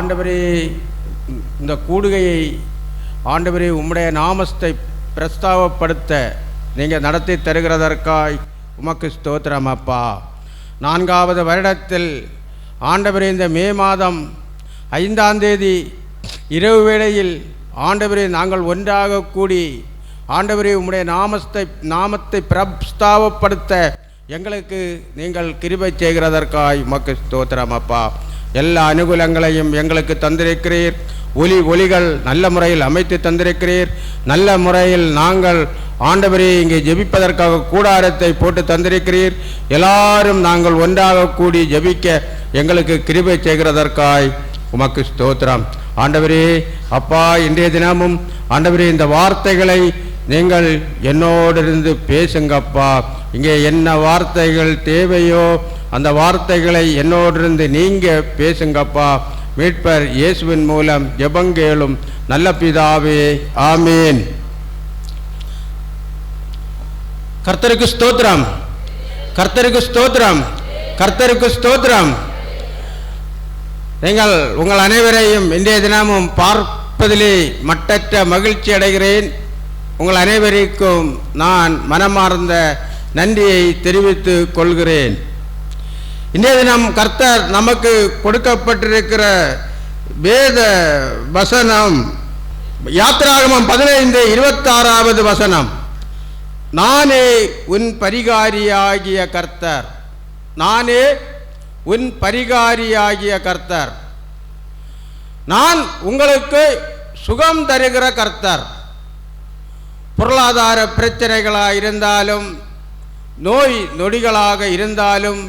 ஆண்டவரே, இந்த கூடுகையை ஆண்டவரே உம்முடைய நாமத்தை பிரஸ்தாவப்படுத்த நீங்கள் நடத்தி தருகிறதற்காய் உமக்கு ஸ்தோத்திரம் அப்பா. 4வது வருடத்தில் ஆண்டவரே இந்த மே மாதம் 5ஆம் தேதி இரவு வேளையில் ஆண்டவரே நாங்கள் ஒன்றாக கூடி ஆண்டவரே உம்முடைய நாமத்தை பிரஸ்தாவப்படுத்த எங்களுக்கு நீங்கள் கிருபை செய்கிறதற்காய் உமக்கு ஸ்தோத்திரம் அப்பா. எல்லா அனுகூலங்களையும் எங்களுக்கு தந்திருக்கிறீர். ஒலிகள் நல்ல முறையில் அமைத்து தந்திருக்கிறீர். நல்ல முறையில் நாங்கள் ஆண்டவரே இங்கே ஜெபிப்பதற்காக கூடாரத்தை போட்டு தந்திருக்கிறீர். எல்லாரும் நாங்கள் ஒன்றாக கூடி ஜெபிக்க எங்களுக்கு கிருபை செய்கிறதற்காய் உமக்கு ஸ்தோத்திரம் ஆண்டவரே அப்பா. இன்றைய தினமும் ஆண்டவரே இந்த வார்த்தைகளை நீங்கள் என்னோடிருந்து பேசுங்கப்பா. இங்கே என்ன வார்த்தைகள் தேவையோ அந்த வார்த்தைகளை என்னோடிருந்து நீங்கள் பேசுங்கப்பா. மீட்பர் இயேசுவின் மூலம் ஜெபங்கேளும் நல்ல பிதாவே, ஆமீன். கர்த்தருக்கு ஸ்தோத்திரம், கர்த்தருக்கு ஸ்தோத்திரம், கர்த்தருக்கு ஸ்தோத்திரம். நீங்கள் உங்கள் அனைவரையும் இன்றைய தினமும் பார்ப்பதிலே மட்டற்ற மகிழ்ச்சி அடைகிறேன். உங்கள் அனைவருக்கும் நான் மனமார்ந்த நன்றியை தெரிவித்துக் கொள்கிறேன். இன்றைய தினம் கர்த்தர் நமக்கு கொடுக்கப்பட்டிருக்கிற வேத வசனம் யாத்திராகமம் 15:26 வசனம். நானே உன் பரிகாரியாகிய கர்த்தர், நானே உன் பரிகாரியாகிய கர்த்தர், நான் உங்களுக்கு சுகம் தருகிற கர்த்தர். பொருளாதார பிரச்சனைகளாக இருந்தாலும், நோய் நொடிகளாக இருந்தாலும்,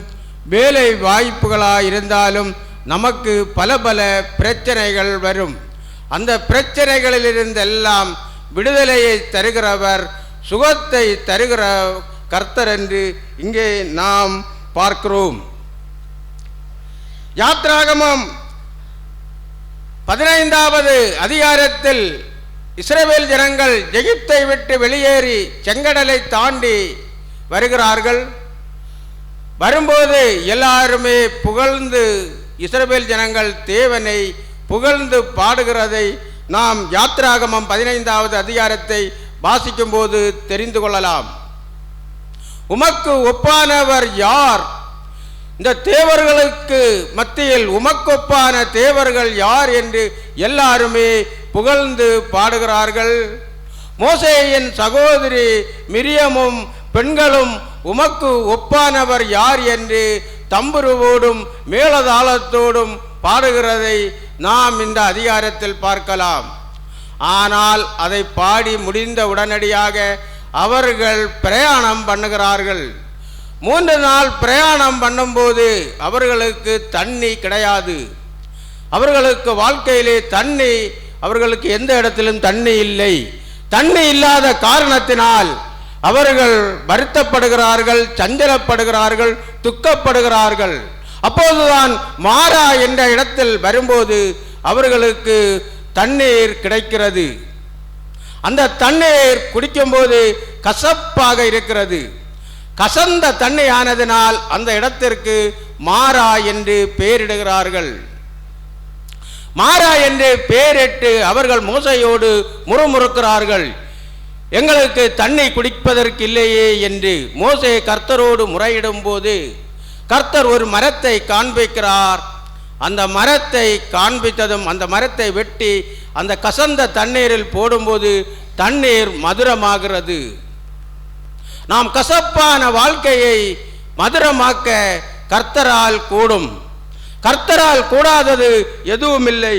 வேலை வாய்ப்புகளாக இருந்தாலும் நமக்கு பல பிரச்சனைகள் வரும். அந்த பிரச்சனைகளிலிருந்தெல்லாம் விடுதலையை தருகிறவர், சுகத்தை தருகிற கர்த்தர் என்று இங்கே நாம் பார்க்கிறோம். யாத்திராகமம் 15வது அதிகாரத்தில் இஸ்ரவேல் ஜனங்கள் எகிப்தை விட்டு வெளியேறி செங்கடலை தாண்டி வருகிறார்கள். வரும்போது எல்லாருமே புகழ்ந்து இஸ்ரவேல் ஜனங்கள் தேவனை புகழ்ந்து பாடுகிறதை நாம் யாத்திராகமம் 15வது அதிகாரத்தை வாசிக்கும் போது தெரிந்து கொள்ளலாம். உமக்கு ஒப்பானவர் யார்? இந்த தேவர்களுக்கு மத்தியில் உமக்கொப்பான தேவர்கள் யார் என்று எல்லாருமே புகழ்ந்து பாடுகிறார்கள். மோசேயின் சகோதரி மிரியமும் பெண்களும் உமக்கு ஒப்பானவர் யார் என்று தம்புருவோடும் மேளதாளத்தோடும் பாடுகிறதை நாம் இந்த அதிகாரத்தில் பார்க்கலாம். ஆனால் அதை பாடி முடிந்த உடனடியாக அவர்கள் பிரயாணம் பண்ணுகிறார்கள். 3 நாள் பிரயாணம் பண்ணும்போது அவர்களுக்கு தண்ணி கிடையாது. அவர்களுக்கு வாழ்க்கையிலே தண்ணி, அவர்களுக்கு எந்த இடத்திலும் தண்ணி இல்லை. தண்ணி இல்லாத காரணத்தினால் அவர்கள் வருத்தப்படுகிறார்கள், சஞ்சலப்படுகிறார்கள், துக்கப்படுகிறார்கள். அப்போதுதான் மாரா என்ற இடத்தில் வரும்போது அவர்களுக்கு தண்ணீர் கிடைக்கிறது. அந்த தண்ணீர் குடிக்கும்போது கசப்பாக இருக்கிறது. கசந்த தண்ணி ஆனதினால் அந்த இடத்திற்கு மாரா என்று பெயரிடுகிறார்கள். மாரா என்று பெயரிட்டு அவர்கள் மோசையோடு முறுமுறுக்கிறார்கள். எங்களுக்கு தண்ணி குடிப்பதற்கு இல்லையே என்று மோசே கர்த்தரோடு முறையிடும் போது கர்த்தர் ஒரு மரத்தை காண்பிக்கிறார். அந்த மரத்தை காண்பித்ததும் அந்த மரத்தை வெட்டி அந்த கசந்த தண்ணீரில் போடும்போது தண்ணீர் மதுரமாகிறது. நாம் கசப்பான வாழ்க்கையை மதுரமாக்க கர்த்தரால் கூடும். கர்த்தரால் கூடாதது எதுவும் இல்லை.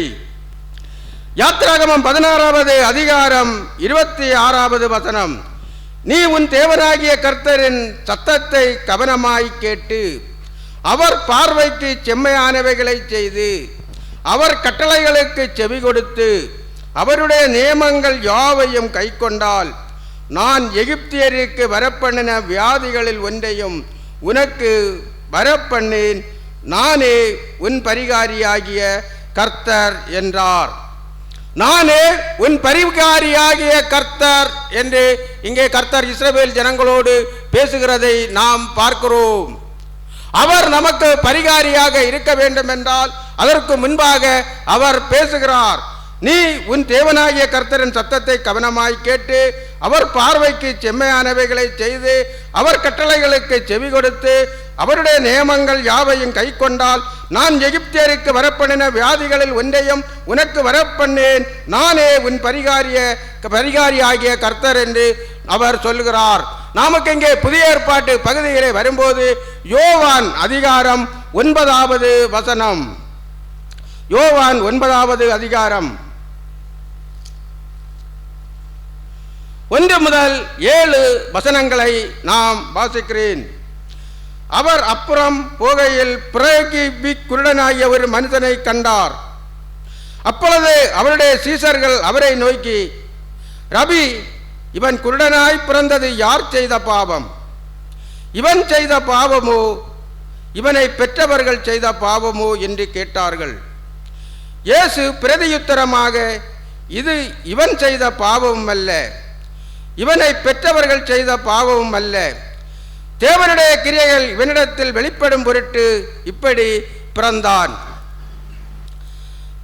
யாத்திராகமம் 16வது அதிகாரம் 26வது வசனம். நீ உன் தேவனாகிய கர்த்தரின் சத்தத்தை கவனமாய் கேட்டு அவர் பார்வைக்கு செம்மையானவைகளை செய்து அவர் கட்டளைகளுக்கு செவி கொடுத்து அவருடைய நியமங்கள் யாவையும் கை கொண்டால் நான் எகிப்தியருக்கு வரப்பண்ணின வியாதிகளில் ஒன்றையும் உனக்கு வரப்பண்ணேன். நானே உன் பரிகாரியாகிய கர்த்தர் என்றார். நானே உன் பரிகாரியாகிய கர்த்தர் என்று இங்கே கர்த்தர் இஸ்ரவேல் ஜனங்களோடு பேசுகிறதை நாம் பார்க்கிறோம். அவர் நமக்கு பரிகாரியாக இருக்க வேண்டும் என்றால் அதற்கு முன்பாக அவர் பேசுகிறார். நீ உன் தேவனாகிய கர்த்தரின் சத்தத்தை கவனமாய் கேட்டு அவர் பார்வைக்கு செம்மையானவைகளை செய்து அவர் கட்டளைகளுக்கு செவி கொடுத்து அவருடைய நியமங்கள் யாவையும் கை கொண்டால் நான் எகிப்தியருக்கு வரப்பண்ணின வியாதிகளில் ஒன்றையும் உனக்கு வரப்பண்ணேன். நானே உன் பரிகாரியாகிய கர்த்தர் என்று அவர் சொல்கிறார். நமக்கு இங்கே புதிய ஏற்பாட்டு பகுதியிலே வரும்போது யோவான் அதிகாரம் 9வது வசனம், யோவான் 9வது அதிகாரம் 1 முதல் 7 வசனங்களை நாம் வாசிக்கிறேன். அவர் அப்புறம் போகையில் பிறகு குருடனாகிய ஒரு மனிதனை கண்டார். அப்பொழுது அவருடைய சீசர்கள் அவரை நோக்கி, ரபி, இவன் குருடனாய் பிறந்தது யார் செய்த பாவம்? இவன் செய்த பாவமோ இவனை பெற்றவர்கள் செய்த பாவமோ என்று கேட்டார்கள். இயேசு பிரதியுத்தரமாக, இது இவன் செய்த பாவமும் அல்ல, இவனை பெற்றவர்கள் செய்த பாவமும் அல்ல, தேவனுடைய கிரியைகள் இவனிடத்தில் வெளிப்படும் பொருட்டு இப்படி பிறந்தான்.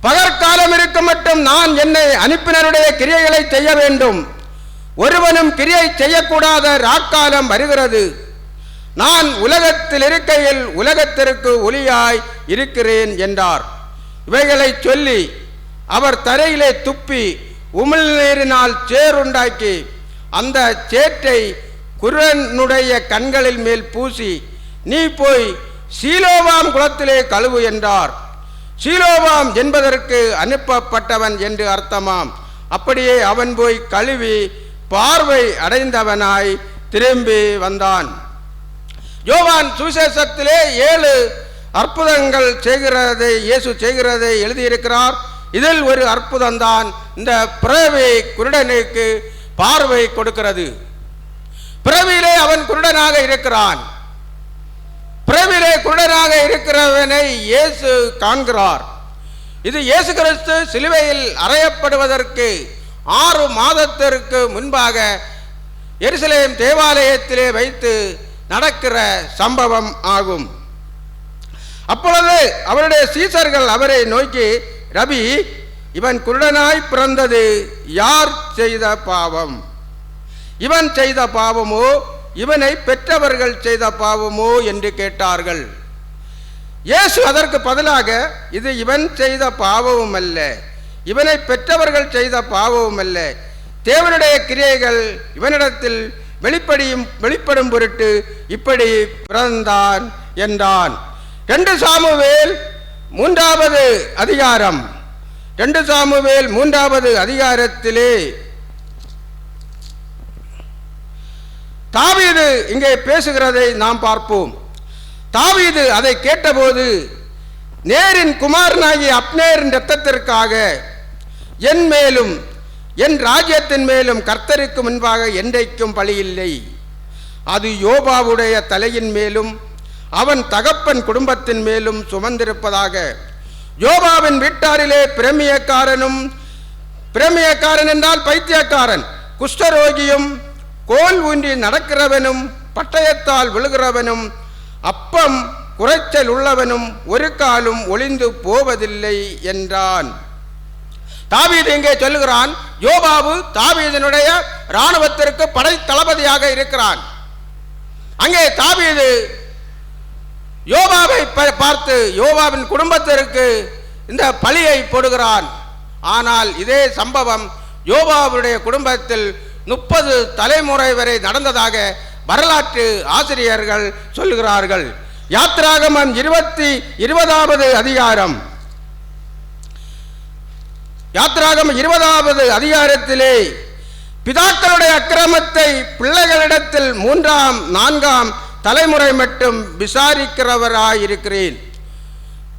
பகற்காலம் இருக்கும் மட்டும் நான் என்னை அனுப்பினருடைய கிரியைகளை செய்ய வேண்டும். ஒருவனும் கிரியை செய்யக்கூடாத ராக்காலம் வருகிறது. நான் உலகத்தில் இருக்கையில் உலகத்திற்கு ஒளியாய் இருக்கிறேன் என்றார். இவைகளை சொல்லி அவர் தரையிலே துப்பி உமிழ்நீரினால் சேறுண்டாக்கி அந்த சேற்றை குருடனுடைய கண்களில் மேல் பூசி, நீ போய் சீலோவாம் குளத்திலே கழுவு என்றார். சீலோவாம் என்பதற்கு அனுப்பப்பட்டவன் என்று அர்த்தமாம். அப்படியே அவன் போய் கழுவி பார்வை அடைந்தவனாய் திரும்பி வந்தான். யோவான் சுவிசேஷத்திலே 7 அற்புதங்கள் செய்கிறதை இயேசு செய்கிறதை எழுதியிருக்கிறார். இதில் ஒரு அற்புதம்தான் இந்த பிறவி குருடனுக்கு பார்வை கொடுக்கிறது. பிறவியிலே அவன் குருடனாக இருக்கிறான். பிறவியிலே குருடனாக இருக்கிறவனை இயேசு காண்கிறார். இது இயேசு கிறிஸ்து சிலுவையில் அறையப்படுவதற்கு 6 மாதத்திற்கு முன்பாக எருசலேம் தேவாலயத்திலே வைத்து நடக்கிற சம்பவம் ஆகும். அப்பொழுது அவருடைய சீசர்கள் அவரை நோக்கி, ரபி, இவன் குருடனாய் பிறந்தது யார் செய்த பாவம்? இவன் செய்த பாவமோ இவனை பெற்றவர்கள் செய்த பாவமோ என்று கேட்டார்கள். இயேசு அதற்கு பதிலாக, இது இவன் செய்த பாவமும் அல்ல, இவனை பெற்றவர்கள் செய்த பாவமும் அல்ல, தேவனுடைய கிரியைகள் இவனிடத்தில் வெளிப்படும் பொருட்டு இப்படி பிறந்தான் என்றான். 2 சாமுவேல் 3வது அதிகாரம், 2 சாமுவேல் 3வது அதிகாரத்திலே தாவீது இங்கே பேசுகிறதை நாம் பார்ப்போம். தாவீது அதை கேட்டபோது, நேரின் குமாரனாகிய அப்னேரின் இரத்தத்திற்காக என் மேலும் என் ராஜ்யத்தின் மேலும் கர்த்தருக்கு முன்பாக என்றைக்கும் பழியில்லை. அது யோபாவுடைய தலையின் மேலும் அவன் தகப்பன் குடும்பத்தின் மேலும் சுமந்திருப்பதாக. யோபாவின் வீட்டாரிலே பிரேமியக்காரன் என்றால் பைத்தியக்காரன், குஷ்டரோகியும், கோல் ஊன்றி நடக்கிறவனும், பட்டயத்தால் விழுகிறவனும், அப்பம் குறைச்சல் உள்ளவனும் ஒரு காலும் ஒளிந்து போவதில்லை என்றான். தாவீது இங்கே சொல்லுகிறான், யோபாபு தாவீதினுடைய இராணுவத்திற்கு படை தளபதியாக இருக்கிறான். அங்கே தாவீது யோபாவை பார்த்து யோபாவின் குடும்பத்திற்கு இந்த பழியை போடுகிறான். ஆனால் இதே சம்பவம் யோபாவுடைய குடும்பத்தில் 30 தலைமுறை வரை நடந்ததாக வரலாற்று ஆசிரியர்கள் சொல்லுகிறார்கள். யாத்திராகமம் 20வது அதிகாரம், யாத்திராகமம் 20வது அதிகாரத்திலே பிதாக்களுடைய அக்கிரமத்தை பிள்ளைகளிடத்தில் 3ஆம் 4ஆம் தலைமுறை மட்டும் விசாரிக்கிறவராயிருக்கிறேன்.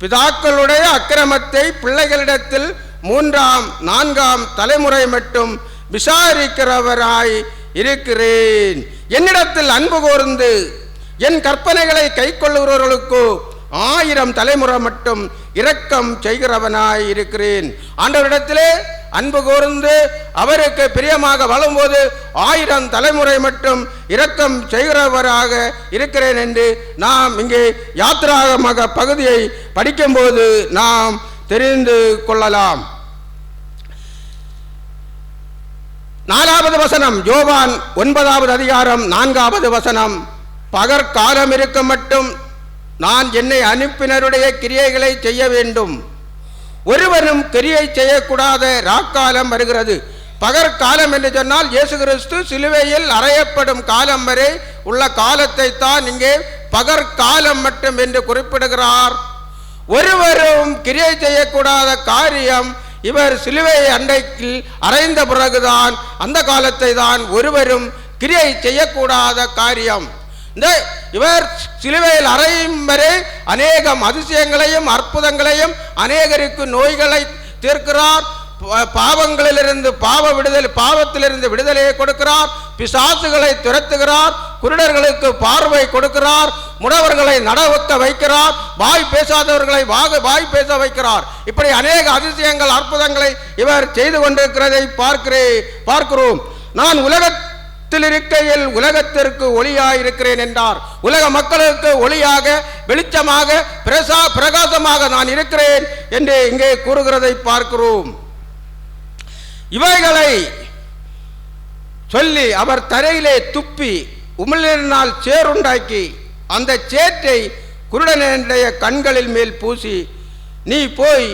பிதாக்களுடைய அக்கிரமத்தை பிள்ளைகளிடத்தில் 3ஆம் 4ஆம் தலைமுறை மட்டும் விசாரிக்கிறவராய் இருக்கிறேன். என்னிடத்தில் அன்பு கூர்ந்து என் கற்பனைகளை கை கொள்ளுகிறவர்களுக்கு 1000 தலைமுறை மட்டும் இரக்கம் செய்கிறவனாய் இருக்கிறேன். ஆண்டவரிடத்திலே அன்பு கூர்ந்து அவருக்கு பிரியமாக வாழும்போது 1000 தலைமுறை மட்டும் இரக்கம் செய்கிறவராக இருக்கிறேன் என்று நாம் இங்கே யாத்திராகம பகுதியை படிக்கும்போது நாம் தெரிந்து கொள்ளலாம். 4வது வசனம், யோவான் 9வது அதிகாரம் 4வது வசனம், பகற்காலம் இருக்க மட்டும் நான் என்னை அனுப்பினருடைய கிரியைகளை செய்ய வேண்டும், ஒருவரும் கிரியை செய்யக்கூடாத ராக்காலம் வருகிறது. பகற்காலம் என்று சொன்னால் இயேசு கிறிஸ்து சிலுவையில் அறையப்படும் காலம் வரை உள்ள காலத்தை தான் இங்கே பகற்காலம் மட்டும் என்று குறிப்பிடுகிறார். ஒருவரும் கிரியை செய்யக்கூடாத காரியம் இவர் சிலுவை அண்டைக்கு அறைந்த பிறகுதான், அந்த காலத்தை தான் ஒருவரும் கிரியை செய்யக்கூடாத காரியம். இவர் சிலுவையில் அறையும் வரை அநேகம் அதிசயங்களையும் அற்புதங்களையும், அநேகருக்கு நோய்களை தீர்க்கிறார், பாவங்களிலிருந்து பாவத்திலிருந்து விடுதலையை கொடுக்கிறார், பிசாசுகளை துரத்துகிறார், குருடர்களுக்கு பார்வை கொடுக்கிறார், முடவர்களை நடக்க வைக்கிறார், வாய் பேசாதவர்களை வாய் பேச வைக்கிறார். இப்படி அநேக அதிசயங்கள் அற்புதங்களை இவர் செய்து கொண்டிருக்கிறதை பார்க்கிறோம். நான் உலகத்தில் இருக்கையில் உலகத்திற்கு ஒளியாயிருக்கிறேன் என்றார். உலக மக்களுக்கு ஒளியாக, வெளிச்சமாக, பிரகாசமாக நான் இருக்கிறேன் என்று இங்கே கூறுகிறதை பார்க்கிறோம். இவைகளை சொல்லி அவர் தரையிலே துப்பி உமிழ்நீரினால் சேறுண்டாக்கி அந்த சேற்றை குருடனுடைய கண்களில் மேல் பூசி, நீ போய்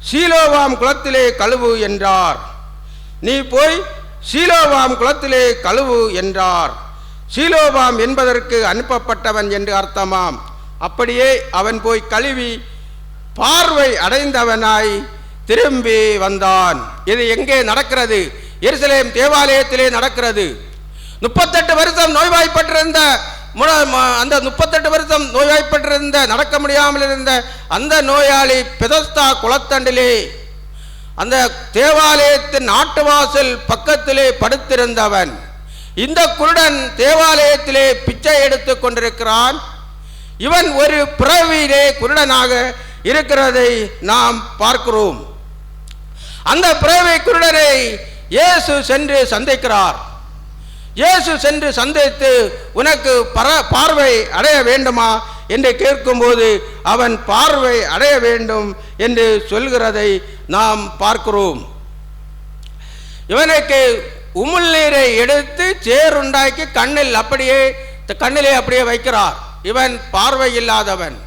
சீலோவாம் குளத்திலே கழுவு என்றார். நீ போய் சீலோவாம் குளத்திலே கழுவு என்றார். சீலோவாம் என்பதற்கு அனுப்பப்பட்டவன் என்று அர்த்தமாம். அப்படியே அவன் போய் கழுவி பார்வை அடைந்தவனாய் திரும்பி வந்தான். இது எங்கே நடக்கிறது? எருசலேம் தேவாலயத்திலே நடக்கிறது. 38 வருஷம் நோய்வாய்ப்பட்டிருந்த அந்த 38 வருஷம் நோய்வாய்ப்பட்டிருந்த நடக்க முடியாமல் இருந்த அந்த நோயாளி பெதஸ்தா குளத்தண்டிலே அந்த தேவாலயத்தின் நாட்டுவாசல் பக்கத்திலே படுத்திருந்தவன். இந்த குருடன் தேவாலயத்திலே பிச்சை எடுத்துக் கொண்டிருக்கிறான். இவன் ஒரு பிறவியிலே குருடனாக இருக்கிறதை நாம் பார்க்கிறோம். அந்த பிறவி குருடனை இயேசு சென்று சந்திக்கிறார். இயேசு சென்று சந்தித்து, உனக்கு பார்வை அடைய வேண்டுமா என்று கேட்கும்போது அவன் பார்வை அடைய வேண்டும் என்று சொல்கிறதை நாம் பார்க்கிறோம். இவனுக்கு உமிழ்நீரை எடுத்து சேறுண்டாக்கி கண்ணிலே அப்படியே வைக்கிறார். இவன் பார்வை இல்லாதவன்,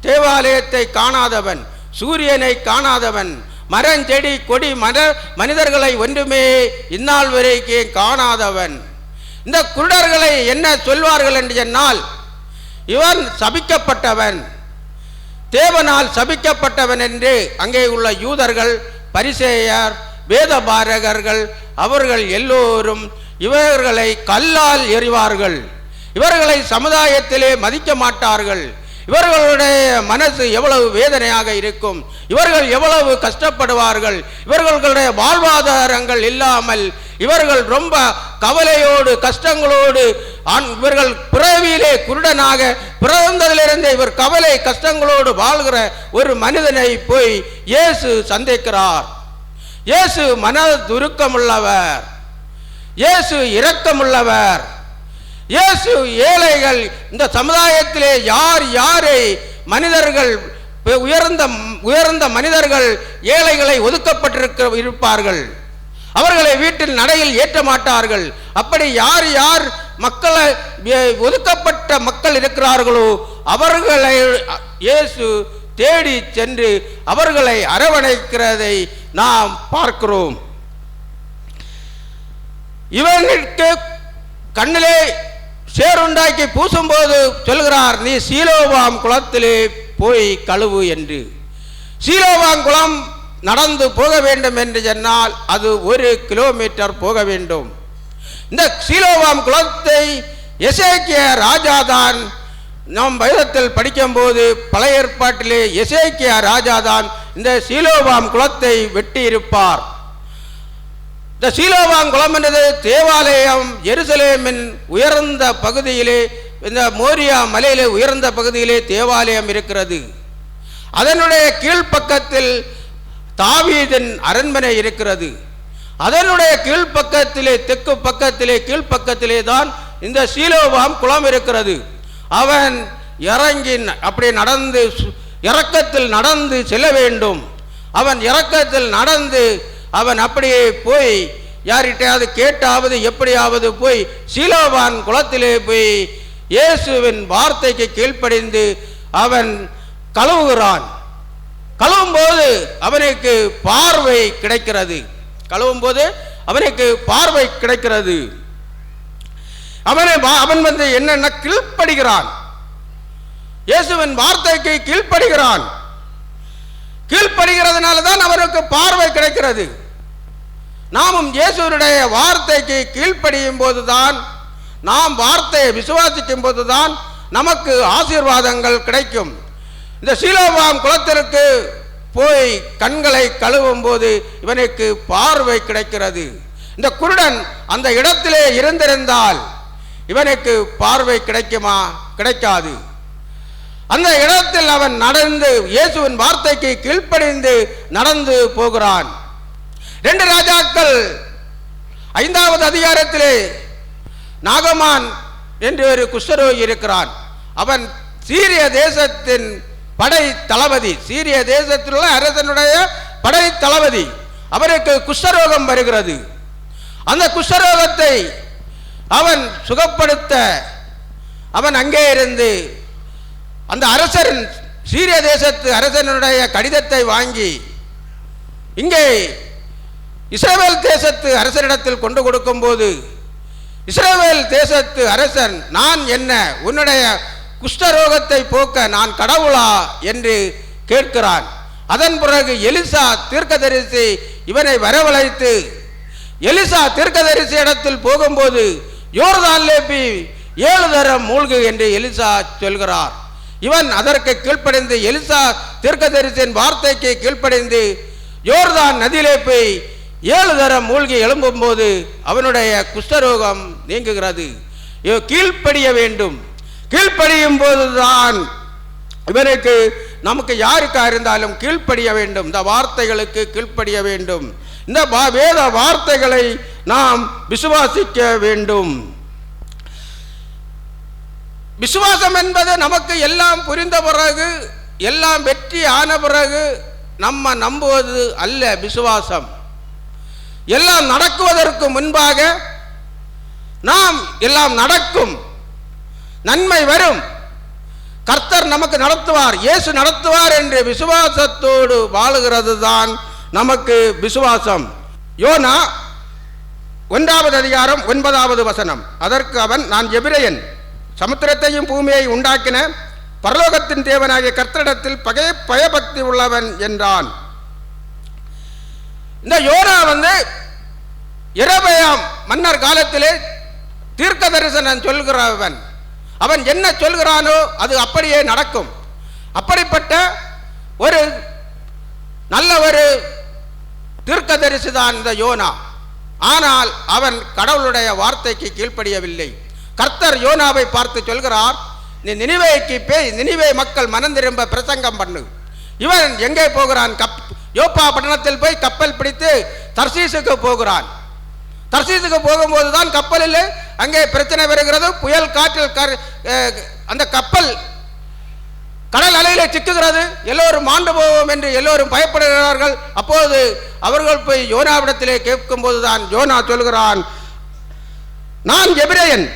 தேவாலயத்தை காணாதவன், சூரியனை காணாதவன், மரஞ்செடி கொடி மனிதர்களை ஒன்றுமே இந்நாள் வரைக்கும் காணாதவன். இந்த குருடர்களை என்ன சொல்வார்கள் என்று சொன்னால், இவன் சபிக்கப்பட்டவன், தேவனால் சபிக்கப்பட்டவன் என்று அங்கே உள்ள யூதர்கள், பரிசேயர், வேதபாரகர்கள் அவர்கள் எல்லோரும் இவர்களை கல்லால் எறிவார்கள். இவர்களை சமுதாயத்திலே மதிக்க மாட்டார்கள். இவர்களுடைய மனசு எவ்வளவு வேதனையாக இருக்கும், இவர்கள் எவ்வளவு கஷ்டப்படுவார்கள், இவர்களுடைய வாழ்வாதாரங்கள் இல்லாமல் இவர்கள் ரொம்ப கவலையோடு கஷ்டங்களோடு, இவர்கள் பிறவியிலே குருடனாக பிறந்ததிலிருந்து இவர் கவலை கஷ்டங்களோடு வாழ்கிற ஒரு மனிதனை போய் இயேசு சந்திக்கிறார். இயேசு மன துருக்கமுள்ளவர், இயேசு இரக்கமுள்ளவர். இயேசு ஏழைகள், இந்த சமுதாயத்திலே யாரை மனிதர்கள் உயர்ந்த மனிதர்கள் ஏழைகளை ஒதுக்கப்பட்டிருப்பார்கள், அவர்களை வீட்டில் நடையில் ஏற்ற மாட்டார்கள். அப்படி யார் மக்களை ஒதுக்கப்பட்ட மக்கள் இருக்கிறார்களோ அவர்களை இயேசு தேடி சென்று அவர்களை அரவணைக்கிறதை நாம் பார்க்கிறோம். இவனுக்கு கண்ணிலே சேறுண்டாக்கி பூசும்போது சொல்கிறார், நீ சீலோவாம் குளத்திலே போய் கழுவு என்று. சீலோவாம் குளம் நடந்து போக வேண்டும் என்று சொன்னால் அது 1 கிலோமீட்டர் போக வேண்டும். இந்த சீலோவாம் குளத்தை எசேக்கியா ராஜாதான், நாம் வேதத்தில் படிக்கும்போது பழைய ஏற்பாட்டிலே எசேக்கியா ராஜாதான் இந்த சீலோவாம் குளத்தை வெட்டி இருப்பார். இந்த சீலோவாம் குளம் என்றது தேவாலயம் எருசலேமின் உயர்ந்த பகுதியிலே, இந்த மோரியா மலையிலே உயர்ந்த பகுதியிலே தேவாலயம் இருக்கிறது. அதனுடைய கீழ்ப்பக்கத்தில் தாவீதின் அரண்மனை இருக்கிறது. அதனுடைய கீழ்ப்பக்கத்திலே, தெற்கு பக்கத்திலே, கீழ்ப்பக்கத்திலே தான் இந்த சீலோவாம் குளம் இருக்கிறது. அவன் இறங்கி அப்படி நடந்து இரக்கத்தில் நடந்து செல்ல வேண்டும். அவன் இரக்கத்தில் நடந்து அவன் அப்படியே போய் யார்கிட்டையாவது கேட்டாவது எப்படியாவது போய் சீலோவான் குளத்திலே போய் இயேசுவின் வார்த்தைக்கு கீழ்ப்படிந்து அவன் கழுவுகிறான். கழுவும் போது அவனுக்கு பார்வை கிடைக்கிறது. கழுவும் போது அவனுக்கு பார்வை கிடைக்கிறது. அவன் வந்து என்னென்ன கீழ்ப்படுகிறான், இயேசுவின் வார்த்தைக்கு கீழ்ப்படுகிறான். கீழ்ப்படுகிறதுனால தான் அவனுக்கு பார்வை கிடைக்கிறது. நாமும் இயேசுவினுடைய வார்த்தைக்கு கீழ்ப்படியும் போதுதான், நாம் வார்த்தையை விசுவாசிக்கும் போதுதான் நமக்கு ஆசீர்வாதங்கள் கிடைக்கும். இந்த சீலோவாம் குளத்திற்கு போய் கண்களை கழுவும் போது இவனுக்கு பார்வை கிடைக்கிறது. இந்த குருடன் அந்த இடத்திலே இருந்திருந்தால் இவனுக்கு பார்வை கிடைக்குமா? கிடைக்காது. அந்த இடத்தில் அவன் நடந்து இயேசுவின் வார்த்தைக்கு கீழ்ப்படிந்து நடந்து போகிறான். 2 ராஜாக்கள் 5வது அதிகாரத்திலே நாகமான் என்று ஒரு குஷ்டரோகி இருக்கிறான். அவன் சீரிய தேசத்தின் படை தளபதி, சீரிய தேசத்தில் உள்ள அரசனுடைய படை தளபதி. அவனுக்கு குஷ்டரோகம் வருகிறது. அந்த குஷ்டரோகத்தை அவன் சுகப்படுத்த அவன் அங்கே இருந்து அந்த அரசன், சீரிய தேசத்து அரசனுடைய கடிதத்தை வாங்கி இங்கே இஸ்ரவேல் தேசத்து அரசனிடத்தில் கொண்டு கொடுக்கும் போது இஸ்ரவேல் தேசத்து அரசன், நான் என்ன உன்னுடைய குஷ்டரோகத்தை போக்க நான் கடவுளா என்று கேட்கிறான். அதன் பிறகு எலிசா தீர்க்கதரிசி இவனை வரவழைத்து, எலிசா தீர்க்கதரிசி இடத்தில் போகும்போது யோர்தானிலே போய் 7 தரம் மூழ்கு என்று எலிசா சொல்கிறார். இவன் அதற்கு கீழ்ப்படிந்து, எலிசா தீர்க்கதரிசியின் வார்த்தைக்கு கீழ்ப்படிந்து யோர்தான் நதியிலே போய் 7 தரம் மூழ்கி எழும்பும் போது அவனுடைய குஷ்டரோகம் நீங்குகிறது. கீழ்ப்படிய வேண்டும். கீழ்ப்படியும் போதுதான் இவனுக்கு, நமக்கு யாருக்கா இருந்தாலும் கீழ்ப்படிய வேண்டும். இந்த வார்த்தைகளுக்கு கீழ்ப்படிய வேண்டும். இந்த வேத வார்த்தைகளை நாம் விசுவாசிக்க வேண்டும். விசுவாசம் என்பது நமக்கு எல்லாம் புரிந்த பிறகு, எல்லாம் வெற்றி ஆன பிறகு நம்ம நம்புவது அல்ல. விசுவாசம் எல்லாம் நடக்குவதற்கு முன்பாக நாம் எல்லாம் நடக்கும், நன்மை வரும், கர்த்தர் நமக்கு நடத்துவார், இயேசு நடத்துவார் என்று விசுவாசத்தோடு வாழுகிறது தான் நமக்கு விசுவாசம். யோனா 1வது அதிகாரம் 9வது வசனம். அதற்கு அவன், நான் எபிரெயன், சமுத்திரத்தையும் பூமியை உண்டாக்கின பரலோகத்தின் தேவனாகிய கர்த்தரிடத்தில் பயபக்தி உள்ளவன் என்றான். இந்த யோனா வந்து யெரொபெயாம் மன்னர் காலத்திலே தீர்க்க தரிசனம் சொல்கிறவன். அவன் என்ன சொல்கிறானோ அது அப்படியே நடக்கும். அப்படிப்பட்ட ஒரு நல்ல ஒரு தீர்க்க தரிசிதான் இந்த யோனா. ஆனால் அவன் கடவுளுடைய வார்த்தைக்கு கீழ்ப்படியவில்லை. கர்த்தர் யோனாவை பார்த்து சொல்கிறார், நீ நினிவேக்கு போய் நினிவே மக்கள் மனம் திரும்ப பிரசங்கம் பண்ணு. இவன் எங்கே போகிறான்? யோப்பா பட்டணத்தில் போய் கப்பல் பிடித்து தர்சீசுக்கு போகிறான். தர்சீசுக்கு போகும்போது தான் கப்பலில் அங்கே பிரச்சனை வருகிறது. புயல் காற்றில் அந்த கப்பல் கடல் அலையிலே சிக்குகிறது. எல்லோரும் மாண்டு போவோம் என்று எல்லோரும் பயப்படுகிறார்கள். அப்போது அவர்கள் போய் யோனாவிடத்திலே கேட்கும் போதுதான் யோனா சொல்கிறான், நான் எபிரெயன்,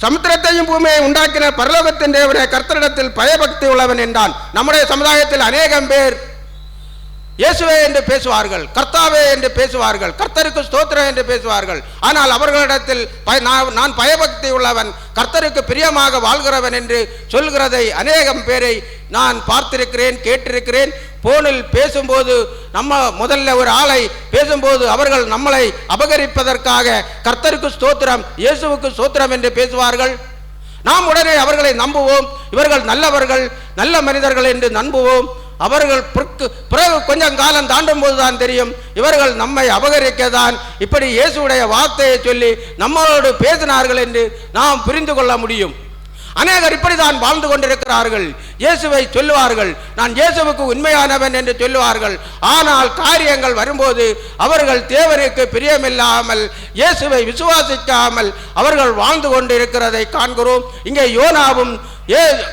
சமுத்திரத்தையும் பூமியை உண்டாக்கின பரலோகத்தின் தேவனே கர்த்தரிடத்தில் பயபக்தி உள்ளவன் என்றான். நம்முடைய சமுதாயத்தில் அநேகம் பேர் இயேசுவே என்று பேசுவார்கள், கர்த்தாவே என்று பேசுவார்கள், கர்த்தருக்கு ஸ்தோத்திரம் என்று பேசுவார்கள். ஆனால் அவர்களிடத்தில் நான் பயபக்தி உள்ளவன், கர்த்தருக்கு பிரியமாக வாழ்கிறவன் என்று சொல்கிறதை அநேகம் பேரை நான் பார்த்திருக்கிறேன், கேட்டிருக்கிறேன். போனில் பேசும்போது நம்ம முதல்ல ஒரு ஆளை பேசும்போது அவர்கள் நம்மளை அபகரிப்பதற்காக கர்த்தருக்கு ஸ்தோத்திரம், இயேசுவுக்கு ஸ்தோத்திரம் என்று பேசுவார்கள். நாம் உடனே அவர்களை நம்புவோம், இவர்கள் நல்லவர்கள், நல்ல மனிதர்கள் என்று நம்புவோம். அவர்கள் பிறகு கொஞ்சம் காலம் தாண்டும் போதுதான் தெரியும் இவர்கள் நம்மை அபகரிக்கதான் இப்படி இயேசுடைய வார்த்தையை சொல்லி நம்மளோடு பேசினார்கள் என்று நாம் புரிந்து கொள்ள முடியும். அநேகர் இப்படிதான் வாழ்ந்து கொண்டிருக்கிறார்கள். இயேசுவை சொல்லுவார்கள், நான் இயேசுவுக்கு உண்மையானவன் என்று சொல்லுவார்கள். ஆனால் காரியங்கள் வரும்போது அவர்கள் தேவனுக்கு பிரியமில்லாமல் இயேசுவை விசுவாசிக்காமல் அவர்கள் வாழ்ந்து கொண்டிருக்கிறதை காண்கிறோம். இங்கே யோனாவும்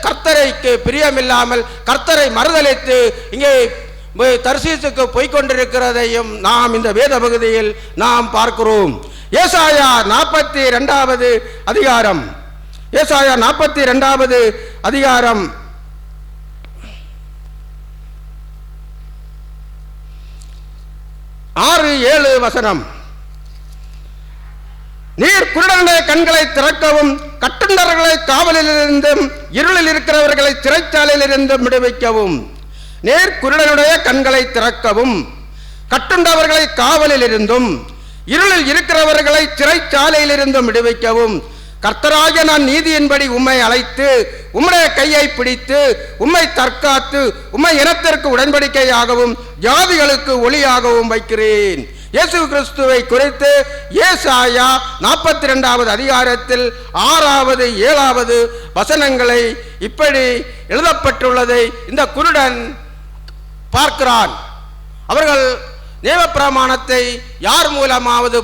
கர்த்தரைக்கு பிரியமில்லாமல் கர்த்தரை மறுதலித்து இங்கே தர்சீசுக்கு போய்கொண்டிருக்கிறதையும் நாம் இந்த வேத பகுதியில் நாம் பார்க்கிறோம். ஏசாயா 42வது அதிகாரம், ஏசாயா 42வது அதிகாரம் 6-7 வசனம். நீர் குருடனுடைய கண்களை திறக்கவும் கட்டுண்டவர்களை காவலிலிருந்தும் இருளில் இருக்கிறவர்களை சிறைச்சாலையிலிருந்தும் விடுவிக்கவும். நீர் குருடனுடைய கண்களை திறக்கவும் கட்டுண்டவர்களை காவலில் இருந்தும் இருளில் இருக்கிறவர்களை சிறைச்சாலையிலிருந்தும் விடுவிக்கவும். கர்த்தராகிய நான் நீதியின்படி உம்மை அழைத்து உம்முடைய கையை பிடித்து உம்மை தற்காத்து உம்மை இனத்திற்கு உடன்படிக்கையாகவும் ஜாதிகளுக்கு ஒளியாகவும் வைக்கிறேன். இயேசு கிறிஸ்துவை குறித்து ஏசாயா 42வது அதிகாரத்தில் 6வது 7வது வசனங்களை இப்படி எழுதப்பட்டுள்ளதை இந்த குருடன் பார்க்கிறான். அவர்கள் தேவப்பிரமாணத்தை யார் மூலமாவது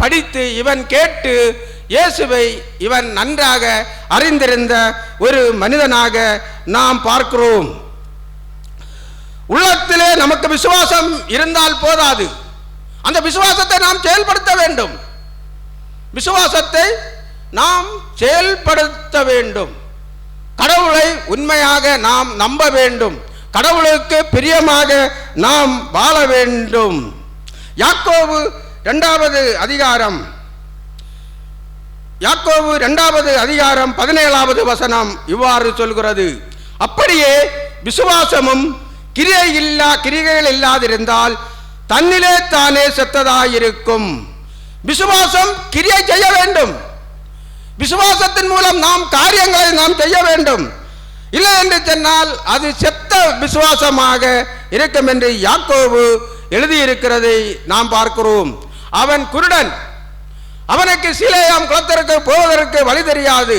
படித்து இவன் கேட்டு இயேசுவை இவன் நன்றாக அறிந்திருந்த ஒரு மனிதனாக நாம் பார்க்கிறோம். உள்ளத்திலே நமக்கு விசுவாசம் இருந்தால் போதாது, அந்த விசுவாசத்தை நாம் செயல்படுத்த வேண்டும். விசுவாசத்தை நாம் செயல்படுத்த வேண்டும். கடவுளை உண்மையாக நாம் நம்ப வேண்டும். கடவுளுக்கு பிரியமாக நாம் வாழ வேண்டும். யாக்கோபு 2வது அதிகாரம் 17வது வசனம் இவ்வாறு சொல்கிறது, அப்படியே விசுவாசமும் கிரிகைகள் இல்லாதிருந்தால் தன்னிலே தானே செத்ததாயிருக்கும். விசுவாசம் கிரியை செய்ய வேண்டும். விசுவாசத்தின் மூலம் நாம் காரியங்களை நாம் செய்ய வேண்டும். இல்லை என்று சொன்னால் அது செத்த விசுவாசமாக இருக்கும் என்று யாக்கோபு எழுதியிருக்கிறதை நாம் பார்க்கிறோம். அவன் குருடன், அவனுக்கு சீலேயாம் குளத்திற்கு போவதற்கு வழி தெரியாது.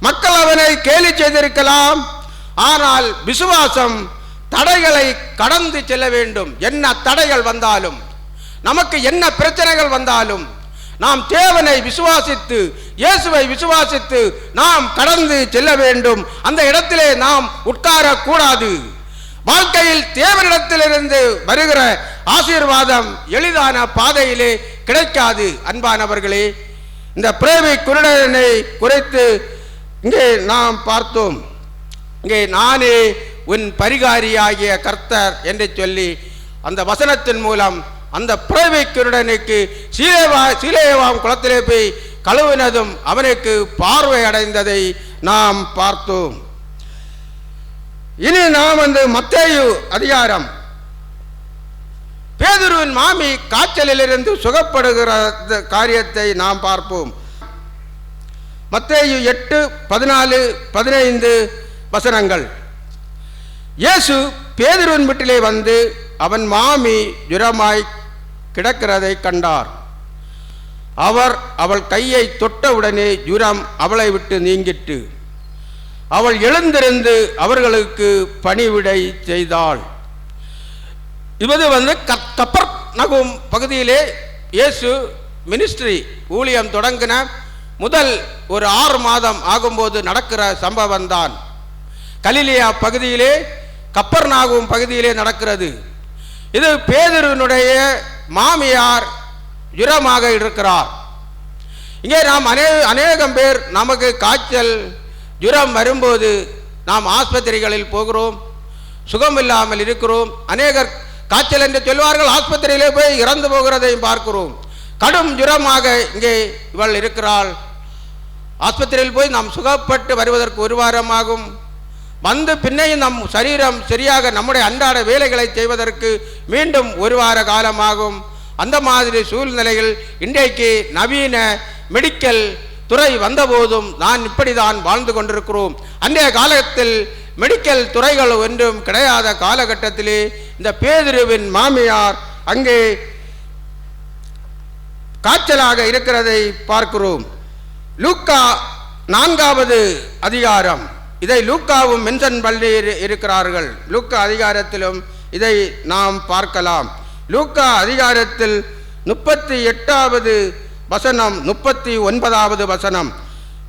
மக்கள் அவனை கேலி செய்திருக்கலாம். ஆனால் விசுவாசம் தடைகளை கடந்து செல்ல வேண்டும். என்ன தடைகள் வந்தாலும், நமக்கு என்ன பிரச்சனைகள் வந்தாலும் நாம் தேவனை விசுவாசித்து இயேசுவை விசுவாசித்து நாம் கடந்து செல்ல வேண்டும். அந்த இடத்திலே நாம் உட்காரக்கூடாது. வாழ்க்கையில் தேவனிடத்திலிருந்து வருகிற ஆசீர்வாதம் எளிதான பாதையிலே கிடைக்காது. அன்பானவர்களே, இந்த பிறவி குருடனை குறித்து இங்கே நாம் பார்த்தோம். இங்கே நானே உன் பரிகாரியாகிய கர்த்தர் என்று சொல்லி அந்த வசனத்தின் மூலம் அந்த பிறவி குருடனுக்கு சீலேயாம் குளத்திலே போய் கழுவினதும் அவனுக்கு பார்வை அடைந்ததை நாம் பார்த்தோம். இனி நாம் மத்தேயு அதிகாரம் பேதுருவின் மாமி காய்ச்சலிலிருந்து சுகப்படுகிற காரியத்தை நாம் பார்ப்போம். மத்தேயு 8:14-15 வசனங்கள். இயேசு பேதுருவின் வீட்டிலே வந்து அவன் மாமி ஜுரமாய் கிடக்கிறதை கண்டார். அவர் அவள் கையை தொட்டவுடனே ஜுரம் அவளை விட்டு நீங்கிட்டு அவள் எழுந்திருந்து அவர்களுக்கு பணிவிடை செய்தாள். இது கப்பர்நகூம் பகுதியிலே இயேசு மினிஸ்ட்ரி ஊழியம் தொடங்கின முதல் ஒரு 6 மாதம் ஆகும்போது நடக்கிற சம்பவம் தான். கலிலியா பகுதியிலே கப்பர்நகூம் பகுதியிலே நடக்கிறது. இது பேதுருவினுடைய மாமியார் ஜுரமாக இருக்கிறார். இங்கே நாம் அநேகம் பேர் நமக்கு காய்ச்சல் ஜுரம் வரும்போது நாம் ஆஸ்பத்திரிகளில் போகிறோம், சுகமில்லாமல் இருக்கிறோம். அநேகர் காய்ச்சல் என்று சொல்வார்கள், ஆஸ்பத்திரியிலே போய் இறந்து போகிறதையும் பார்க்கிறோம். கடும் ஜுரமாக இங்கே இவள் இருக்கிறாள். ஆஸ்பத்திரியில் போய் நாம் சுகப்பட்டு வருவதற்கு 1 வாரம் ஆகும். வந்து பின்னையும் நம் சரீரம் சரியாக நம்முடைய அன்றாட வேலைகளை செய்வதற்கு மீண்டும் 1 வார காலமாகும். அந்த மாதிரி சூழ்நிலையில் இன்றைக்கு நவீன மெடிக்கல் துறை வந்தபோதும் நான் இப்படிதான் வாழ்ந்து கொண்டிருக்கிறோம். அன்றைய காலத்தில் மெடிக்கல் துறைகள் ஒன்றும் கிடையாத காலகட்டத்திலே இந்த பேதுருவின் மாமியார் அங்கே காய்ச்சலாக இருக்கிறதை பார்க்கிறோம். லூக்கா 4வது அதிகாரம். இதை லூக்காவும் மென்ஷன் பண்ணி இருக்கிறார்கள். லூக்கா அதிகாரத்திலும் இதை நாம் பார்க்கலாம். லூக்கா அதிகாரத்தில் 38வது வசனம், 39வது வசனம்.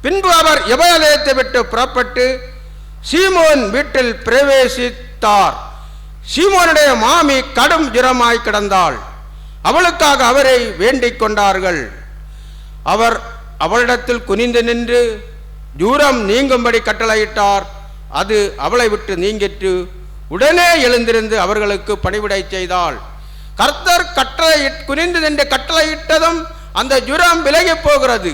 பின்பு அவர் எபேலேத்தை விட்டு புறப்பட்டு சீமோன் வீட்டில் பிரவேசித்தார். சீமோனுடைய மாமி கடும் ஜுரமாய் கிடந்தாள். அவளுக்காக அவரை வேண்டிக் கொண்டார்கள். அவர் அவளிடத்தில் குனிந்து நின்று ஜூரம் நீங்கும்படி கட்டளையிட்டார். அது அவளை விட்டு நீங்கிற்று. உடனே எழுந்திருந்து அவர்களுக்கு பணிவிடை செய்தாள். கர்த்தர் குனிந்து நின்று கட்டளையிட்டதும் அந்த ஜுரம் விலகி போகிறது.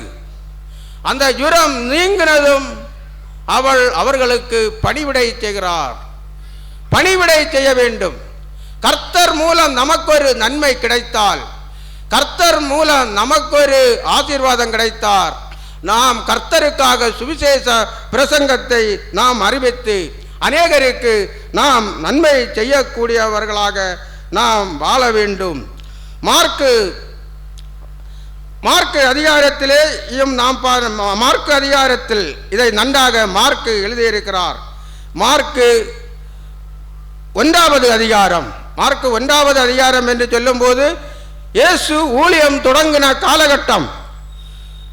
அந்த ஜுரம் நீங்கினதும் அவர்களுக்கு பணிவிடை செய்கிறார். பணிவிடை செய்ய வேண்டும். கர்த்தர் மூலம் நமக்கொரு நன்மை கிடைத்தால், கர்த்தர் மூலம் நமக்கொரு ஆசீர்வாதம் கிடைத்தார், நாம் கர்த்தருக்காக சுவிசேஷ பிரசங்கத்தை நாம் அறிவித்து அநேகருக்கு நாம் நன்மை செய்யக்கூடியவர்களாக நாம் வாழ வேண்டும். மார்க்கு அதிகாரத்திலே நாம் மார்க்கு அதிகாரத்தில் இதை நன்றாக மார்க்கு எழுதியிருக்கிறார். மார்க்கு 1வது அதிகாரம். மார்க்கு 1வது அதிகாரம் என்று சொல்லும்போது இயேசு ஊழியம் தொடங்கின காலகட்டம்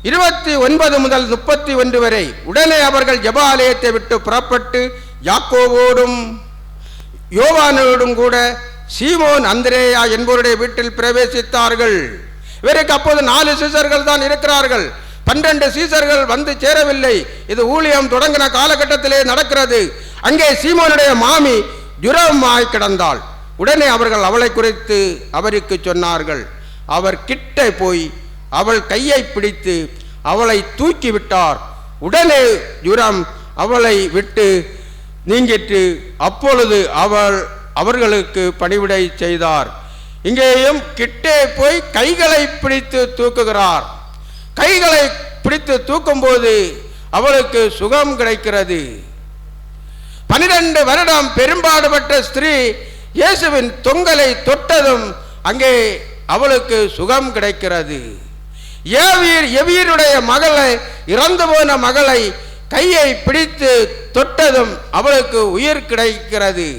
29 முதல் 31 வரை. உடனே அவர்கள் ஜெப ஆலயத்தை விட்டு புறப்பட்டு யாக்கோவோடும் யோவானோடும் கூட சீமோன் அந்திரேயா என்பவருடைய வீட்டில் பிரவேசித்தார்கள். இவருக்கு அப்போது 4 சீசர்கள் தான் இருக்கிறார்கள். 12 சீசர்கள் வந்து சேரவில்லை. இது ஊழியம் தொடங்கின காலகட்டத்திலே நடக்கிறது. அங்கே சீமோனுடைய மாமி ஜுரமாய் கிடந்தாள். உடனே அவர்கள் அவளை குறித்து அவருக்கு சொன்னார்கள். அவர் கிட்ட போய் அவள் கையை பிடித்து அவளை தூக்கி விட்டார். உடனே ஜுரம் அவளை விட்டு நீங்கிற்று. அப்பொழுது அவர்களுக்கு பணிவிடை செய்தார். இங்கேயும் கிட்டே போய் கைகளை பிடித்து தூக்குகிறார். கைகளை பிடித்து தூக்கும் போது அவளுக்கு சுகம் கிடைக்கிறது. 12 வருடம் பெரும்பாடுபட்ட ஸ்திரீ இயேசுவின் தொங்கலை தொட்டதும் அங்கே அவளுக்கு சுகம் கிடைக்கிறது. எவீருடைய மகளை, இறந்து போன மகளை கையை பிடித்து தொட்டதும் அவளுக்கு உயிர் கிடைக்கிறது.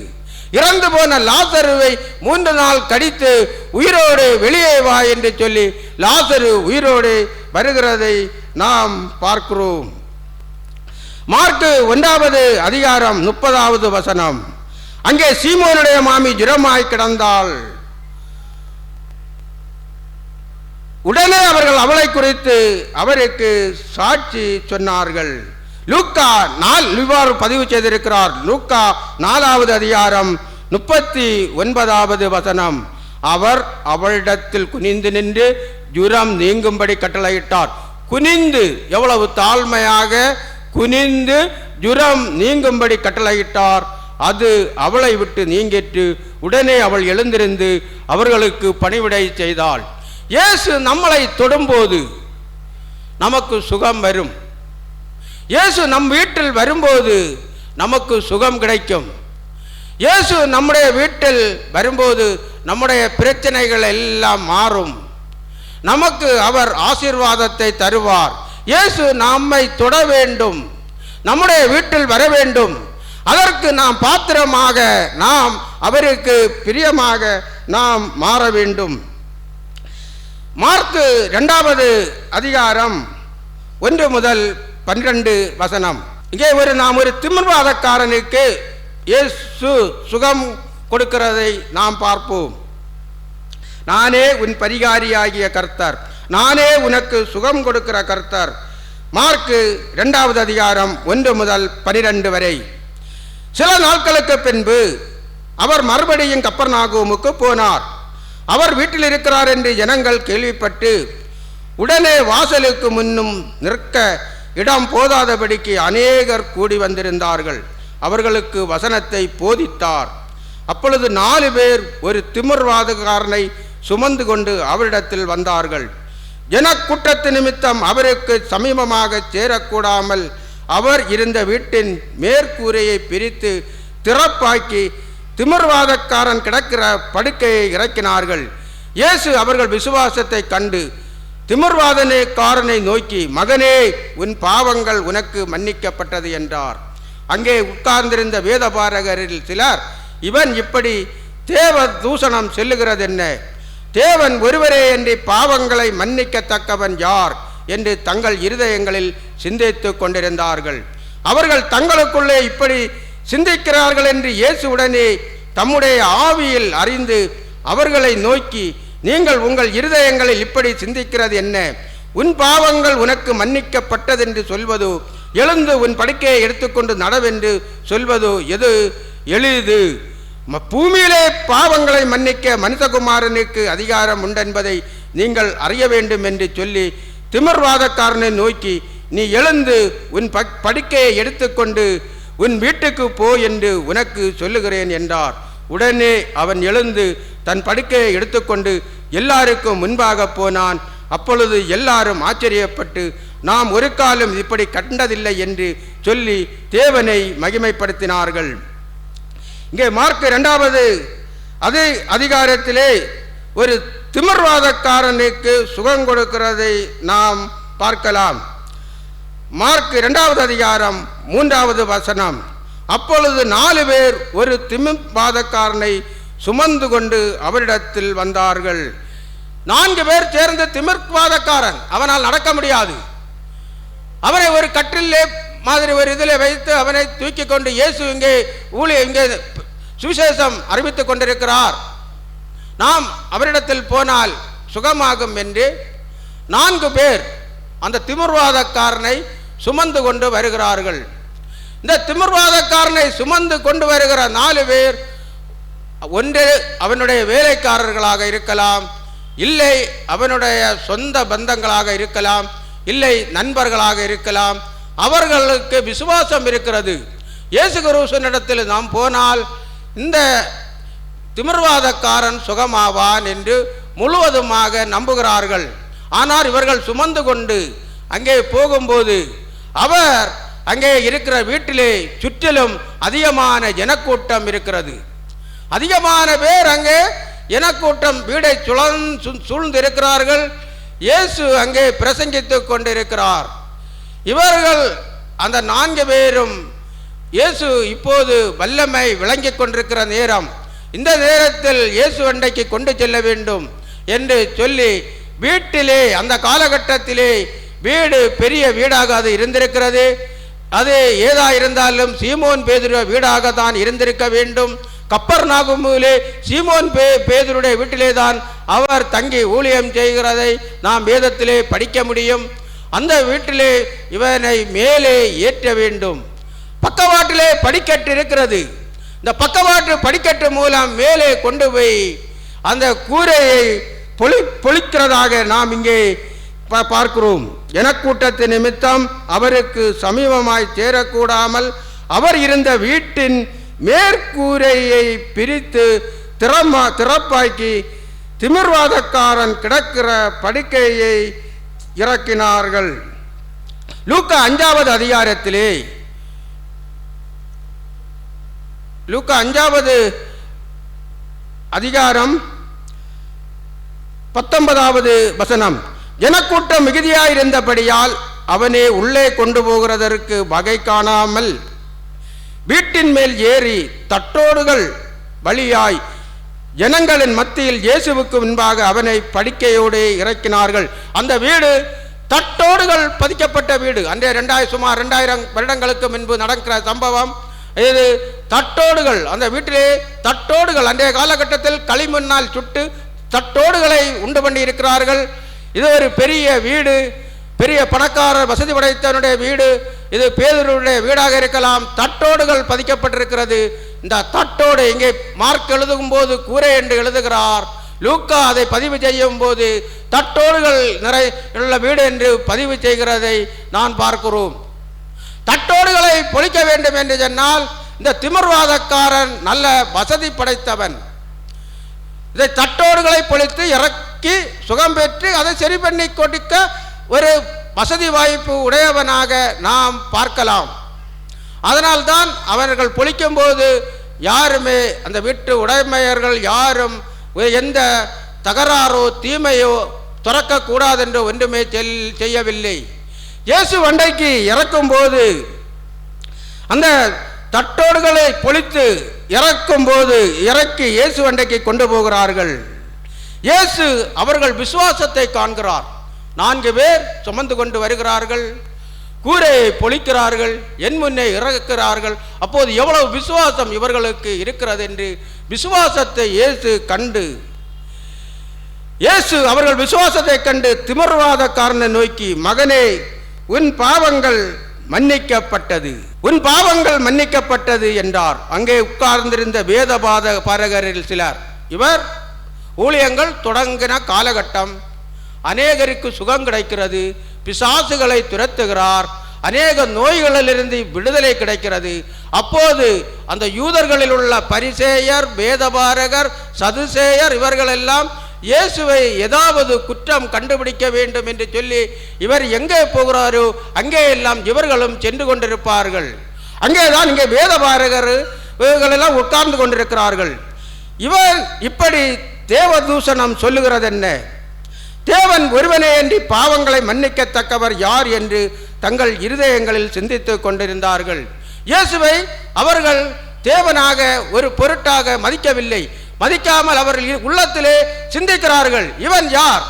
இறந்து போன லாசருவை 3 நாள் கடித்து உயிரோடு வெளியே வா என்று சொல்லி லாசரு உயிரோடு வருகிறதை நாம் பார்க்கிறோம். மார்க்கு 1வது அதிகாரம் 30வது வசனம். அங்கே சீமோனுடைய மாமி ஜுரமாய் கிடந்தாள். உடனே அவர்கள் அவளை குறித்து அவருக்கு சாட்சி சொன்னார்கள். லூக்கா இவ்வாறு பதிவு செய்திருக்கிறார். லூக்கா 4வது அதிகாரம் 39வது வசனம். அவர் அவளிடத்தில் குனிந்து நின்று ஜுரம் நீங்கும்படி கட்டளையிட்டார். குனிந்து, எவ்வளவு தாழ்மையாக குனிந்து ஜுரம் நீங்கும்படி கட்டளையிட்டார். அது அவளை விட்டு நீங்கிற்று. உடனே அவள் எழுந்திருந்து அவர்களுக்கு பணிவிடை செய்தாள். இயேசு நம்மளை தொடும்போது நமக்கு சுகம் வரும். இயேசு நம் வீட்டில் வரும்போது நமக்கு சுகம் கிடைக்கும். இயேசு நம்முடைய வீட்டில் வரும்போது நம்முடைய பிரச்சனைகள் எல்லாம் மாறும். நமக்கு அவர் ஆசீர்வாதத்தை தருவார். இயேசு நம்மை தொட வேண்டும், நம்முடைய வீட்டில் வர வேண்டும். அதற்கு நாம் பாத்திரமாக, நாம் அவருக்கு பிரியமாக நாம் மாற வேண்டும். மார்க்கு 2வது அதிகாரம் 1 முதல் 12 வசனம். இங்கே நாம் ஒரு திமிர்வாதக்காரனுக்கு இயேசு சுகம் கொடுக்கிறதை நாம் பார்ப்போம். நானே உன் பரிகாரியாகிய கர்த்தர், நானே உனக்கு சுகம் கொடுக்கிற கர்த்தர். மார்க்கு 2வது அதிகாரம் 1 முதல் 12 வரை. சில நாட்களுக்கு பின்பு அவர் மறுபடியும் கப்பர்நாகூமுக்கு போனார். அவர் வீட்டில் இருக்கிறார் என்று ஜனங்கள் கேள்விப்பட்டு உடனே வாசலுக்கு முன்னும் நிற்க இடம் போதாதபடிக்கு அநேகர் கூடி வந்திருந்தார்கள். அவர்களுக்கு வசனத்தை போதித்தார். அப்பொழுது 4 பேர் ஒரு திமிர்வாதக்காரனை சுமந்து கொண்டு அவரிடத்தில் வந்தார்கள். ஜனக்கூட்டத்து நிமித்தம் அவருக்கு சமீபமாக சேரக்கூடாமல் அவர் இருந்த வீட்டின் மேற்கூரையை பிரித்து திறப்பாக்கி திமிர்வாதக்காரன் கிடக்கிற படுக்கையை இறக்கினார்கள். இயேசு அவர்கள் விசுவாசத்தை கண்டு திமிர்வாதக்காரனை நோக்கி, மகனே, உன் பாவங்கள் உனக்கு மன்னிக்கப்பட்டது என்றார். அங்கே உட்கார்ந்திருந்த வேதபாரகரில் சிலர், இவன் இப்படி தேவ தூஷணம் செல்லுகிறதென்ன? தேவன் ஒருவரே என்று பாவங்களை மன்னிக்கத்தக்கவன் யார் என்று தங்கள் இருதயங்களில் சிந்தித்து கொண்டிருந்தார்கள். அவர்கள் தங்களுக்குள்ளே இப்படி சிந்திக்கிறார்கள் என்று இயேசு உடனே தம்முடைய ஆவியில் அறிந்து அவர்களை நோக்கி, நீங்கள் உங்கள் இருதயங்களில் இப்படி சிந்திக்கிறது என்ன? உன் பாவங்கள் உனக்கு மன்னிக்கப்பட்டதென்று சொல்வதோ, எழுந்து உன் படுக்கையை எடுத்துக்கொண்டு நடவென்று சொல்வதோ எது எளிது? பூமியிலே பாவங்களை மன்னிக்க மனிதகுமாரனுக்கு அதிகாரம் உண்டென்பதை நீங்கள் அறிய வேண்டும் என்று சொல்லி திமிர்வாதக்காரனை நோக்கி, நீ எழுந்து உன் படுக்கையை எடுத்துக்கொண்டு உன் வீட்டுக்கு போ என்று உனக்கு சொல்லுகிறேன் என்றார். உடனே அவன் எழுந்து தன் படுக்கையை எடுத்துக்கொண்டு எல்லாருக்கும் முன்பாக போனான். அப்பொழுது எல்லாரும் ஆச்சரியப்பட்டு, நாம் ஒரு காலம் இப்படி கண்டதில்லை என்று சொல்லி தேவனை மகிமைப்படுத்தினார்கள். இங்கே மார்க் 2வது அதே அதிகாரத்திலே ஒரு திமிர்வாதக்காரனுக்கு சுகம் கொடுக்கிறதை நாம் பார்க்கலாம். மார்க் 2வது அதிகாரம் 3வது வசனம். அப்பொழுது 4 பேர் ஒரு திமிர்வாதக்காரனை சுமந்து கொண்டு அவரிடத்தில் வந்தார்கள். 4 பேர் சேர்ந்த திமிர்வாதக்காரன், அவனால் நடக்க முடியாது. அவனை ஒரு கட்டிலே மாதிரி ஒரு இதில் வைத்து அவனை தூக்கி கொண்டு இயேசு இங்கே இங்கே சுவிசேஷம் அறிவித்துக் கொண்டிருக்கிறார், நாம் அவரிடத்தில் போனால் சுகமாகும் என்று 4 பேர் அந்த திமிர்வாதக்காரனை சுமந்து கொண்டு வருகிறார்கள். இந்த திமிர்வாதக்காரனை சுமந்து கொண்டு வருகிற 4 பேர் ஒன்று அவனுடைய வேலைக்காரர்களாக இருக்கலாம், இல்லை அவனுடைய சொந்த பந்தங்களாக இருக்கலாம், இல்லை நண்பர்களாக இருக்கலாம். அவர்களுக்கு விசுவாசம் இருக்கிறது. இயேசு கிறிஸ்துவினிடத்தில் நாம் போனால் இந்த திமிர்வாதக்காரன் சுகமாவான் என்று முழுவதுமாக நம்புகிறார்கள். ஆனால் இவர்கள் சுமந்து கொண்டு அங்கே போகும்போது அவர் அங்கே இருக்கிற வீட்டிலே சுற்றிலும் அதிகமான ஜனக்கூட்டம் இருக்கிறது. அதிகமான பேர் அங்கே ஜனக்கூட்டம் வீடை சூழ்ந்து இருக்கிறார்கள். இயேசு அங்கே பிரசங்கித்துக் கொண்டிருக்கிறார். இவர்கள் அந்த 4 பேரும் இயேசு இப்போது வல்லமை விளங்கிக் கொண்டிருக்கிற நேரம், இந்த நேரத்தில் இயேசு அண்டைக்கு கொண்டு செல்ல வேண்டும் என்று சொல்லி வீட்டிலே, அந்த காலகட்டத்திலே வீடு பெரிய வீடாக அது இருந்திருக்கிறது. அது ஏதா இருந்தாலும் சீமோன் பேதுரு வீடாக தான் இருந்திருக்க வேண்டும். கப்பர்நாகுமிலே சீமோன் பேதுருடைய வீட்டிலே தான் அவர் தங்கி ஊழியம் செய்கிறதை நாம் வேதத்திலே படிக்க முடியும். அந்த வீட்டிலே இவனை மேலே ஏற்ற வேண்டும். பக்கவாட்டிலே படிக்கட்டு இருக்கிறது. இந்த பக்கவாட்டு படிக்கட்டு மூலம் மேலே கொண்டு போய் அந்த கூரையை பொழிக்கிறதாக நாம் இங்கே பார்க்கிறோம். ஜனக்கூட்டத்தின் நிமித்தம் அவருக்கு சமீபமாய் சேரக்கூடாமல் அவர் இருந்த வீட்டின் மேற்கூரையை பிரித்து திறப்பாக்கி திமிர்வாதக்காரன் கிடக்கிற படுக்கையை இறக்கினார்கள். லூக்கா 5வது அதிகாரத்திலே, லூக்கா 5வது அதிகாரம் 19வது வசனம். ஜனக்கூட்டம் மிகுதியாயிருந்தபடியால் அவனே உள்ளே கொண்டு போகிறதற்கு வகை காணாமல் வீட்டின் மேல் ஏறி தட்டோடுகள் வழியாய் ஜனங்களின் மத்தியில் இயேசுவுக்கு முன்பாக அவனை படுக்கையோடு இறக்கினார்கள். அந்த வீடு தட்டோடுகள் பதிக்கப்பட்ட வீடு. அன்றே சுமார் 2000 வருடங்களுக்கு முன்பு நடக்கிற சம்பவம் இது. தட்டோடுகள், அந்த வீட்டிலே தட்டோடுகள் அன்றைய காலகட்டத்தில் களிமண்ணால் சுட்டு தட்டோடுகளை உண்டு பண்ணி இருக்கிறார்கள். இது ஒரு பெரிய வீடு, பெரிய பணக்காரர் வசதி படைத்தவனுடைய வீடு. இது பேதுருடைய வீடாக இருக்கலாம். தட்டோடுகள் பதிக்கப்பட்டிருக்கிறது. இந்த தட்டோடு இங்கே மார்க் எழுதும் போது கூரை என்று எழுதுகிறார். லூக்கா அதை பதிவு செய்யும் போது தட்டோடுகள் நிறைய வீடு என்று பதிவு செய்கிறதை நான் பார்க்கிறோம். தட்டோடுகளை பொழிக்க வேண்டும் என்று சொன்னால் இந்த திமிர்வாதக்காரன் நல்ல வசதி படைத்தவன். இதை தட்டோடுகளை பொழித்து இறக்கி சுகம் பெற்று அதை சரி பண்ணி கொடுக்க ஒரு வசதி வாய்ப்பு உடையவனாக நாம் பார்க்கலாம். அதனால்தான் அவர்கள் பொழிக்கும் போது யாருமே, அந்த வீட்டு உடைமையர்கள் யாரும் எந்த தகராறோ தீமையோ துறக்கக்கூடாது என்று ஒன்றுமே செய்யவில்லை. இயேசு அண்டைக்கு இறக்கும் போது அந்த தட்டோடுகளை பொழித்து இறக்கும் போது இறக்கி இயேசு அண்டைக்கு கொண்டு போகிறார்கள். இயேசு அவர்கள் விசுவாசத்தை காண்கிறார். 4 பேர் சுமந்து கொண்டு வருகிறார்கள், கூரையை பொழிக்கிறார்கள், என் முன்னே இறக்கிறார்கள். அப்போது எவ்வளவு விசுவாசம் இவர்களுக்கு இருக்கிறது என்று விசுவாசத்தை இயேசு அவர்கள் விசுவாசத்தை கண்டு திமிர்வாதக்காரனை நோக்கி, மகனே, உன் பாவங்கள் மன்னிக்கப்பட்டது என்றார். அங்கே உட்கார்ந்திருந்த வேதபாரகரில் சிலர், இவர் ஊழியங்கள் தொடங்கின காலகட்டம், அநேகருக்கு சுகம் கிடைக்கிறது, பிசாசுகளை துரத்துகிறார், அநேக நோய்களிலிருந்து விடுதலை கிடைக்கிறது. அப்போது அந்த யூதர்களில் உள்ள பரிசேயர், வேதபாரகர், சதுசேயர் இவர்களெல்லாம் இயேசுவை ஏதாவது குற்றம் கண்டுபிடிக்க வேண்டும் என்று சொல்லி இவர் எங்கே போகிறாரோ அங்கே எல்லாம் இவர்களும் சென்று கொண்டிருப்பார்கள். அங்கேதான் இங்கே வேதபாரகர் இவர்களெல்லாம் உட்கார்ந்து கொண்டிருக்கிறார்கள். இவர் இப்படி தேவதூஷணம் சொல்லுகிறது என்ன? தேவன் ஒருவனே அன்றி பாவங்களை மன்னிக்கத்தக்கவர் யார் என்று தங்கள் இருதயங்களில் சிந்தித்துக் கொண்டிருந்தார்கள். இயேசுவை அவர்கள் தேவனாக ஒரு பொருட்டாக மதிக்கவில்லை. மதிக்காமல் அவர்கள் உள்ளத்திலே சிந்திக்கிறார்கள், இவன் யார்?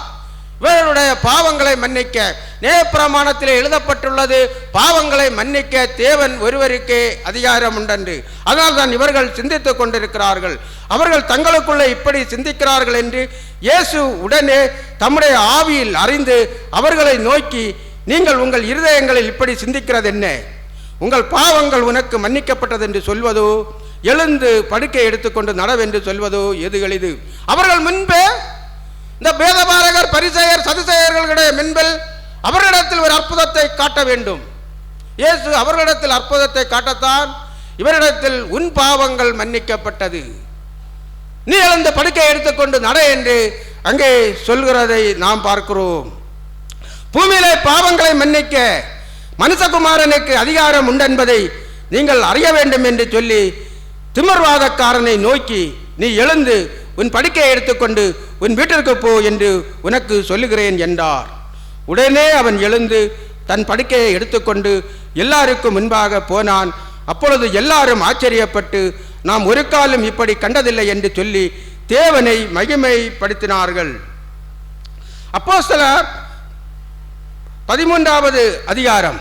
இவருடைய பாவங்களை மன்னிக்க நியாயப்பிரமாணத்திலே எழுதப்பட்டுள்ளது, பாவங்களை மன்னிக்க தேவன் ஒருவருக்கே அதிகாரம் உண்டென்று. அதனால் தான் இவர்கள் சிந்தித்துக் கொண்டிருக்கிறார்கள். அவர்கள் தங்களுக்குள்ளே இப்படி சிந்திக்கிறார்கள் என்று இயேசு உடனே தம்முடைய ஆவியில் அறிந்து அவர்களை நோக்கி, நீங்கள் உங்கள் இருதயங்களில் இப்படி சிந்திக்கிறது என்ன? உங்கள் பாவங்கள் உனக்கு மன்னிக்கப்பட்டது என்று சொல்வதோ, எழுந்து படுக்கை எடுத்துக்கொண்டு நடவென்று சொல்வதோ எது எளிது? அவர்கள் முன்பே இந்த வேதபாரகர், பரிசேயர், சதுசேயர்களுடைய முன்பில் அவர்களிடத்தில் ஒரு அற்புதத்தை காட்ட வேண்டும். இயேசு அவர்களிடத்தில் அற்புதத்தை காட்டத்தான் இவரிடத்தில் உன் பாவங்கள் மன்னிக்கப்பட்டது, நீ எழுந்து படுக்கை எடுத்துக்கொண்டு நட என்று அங்கே சொல்கிறதை நாம் பார்க்கிறோம். பூமியிலே பாவங்களை மன்னிக்க மனுஷகுமாரனுக்கு அதிகாரம் உண்டென்பதை நீங்கள் அறிய வேண்டும் என்று சொல்லி திமிர்வாதக்காரனை நோக்கி, நீ எழுந்து உன் படுக்கையை எடுத்துக்கொண்டு உன் வீட்டிற்கு போ என்று உனக்கு சொல்லுகிறேன் என்றார். உடனே அவன் எழுந்து தன் படுக்கையை எடுத்துக்கொண்டு எல்லாருக்கும் முன்பாக போனான். அப்பொழுது எல்லாரும் ஆச்சரியப்பட்டு, நாம் ஒரு காலம் இப்படி கண்டதில்லை என்று சொல்லி தேவனை மகிமைப்படுத்தினார்கள். அப்போஸ்தலர் 13வது அதிகாரம்,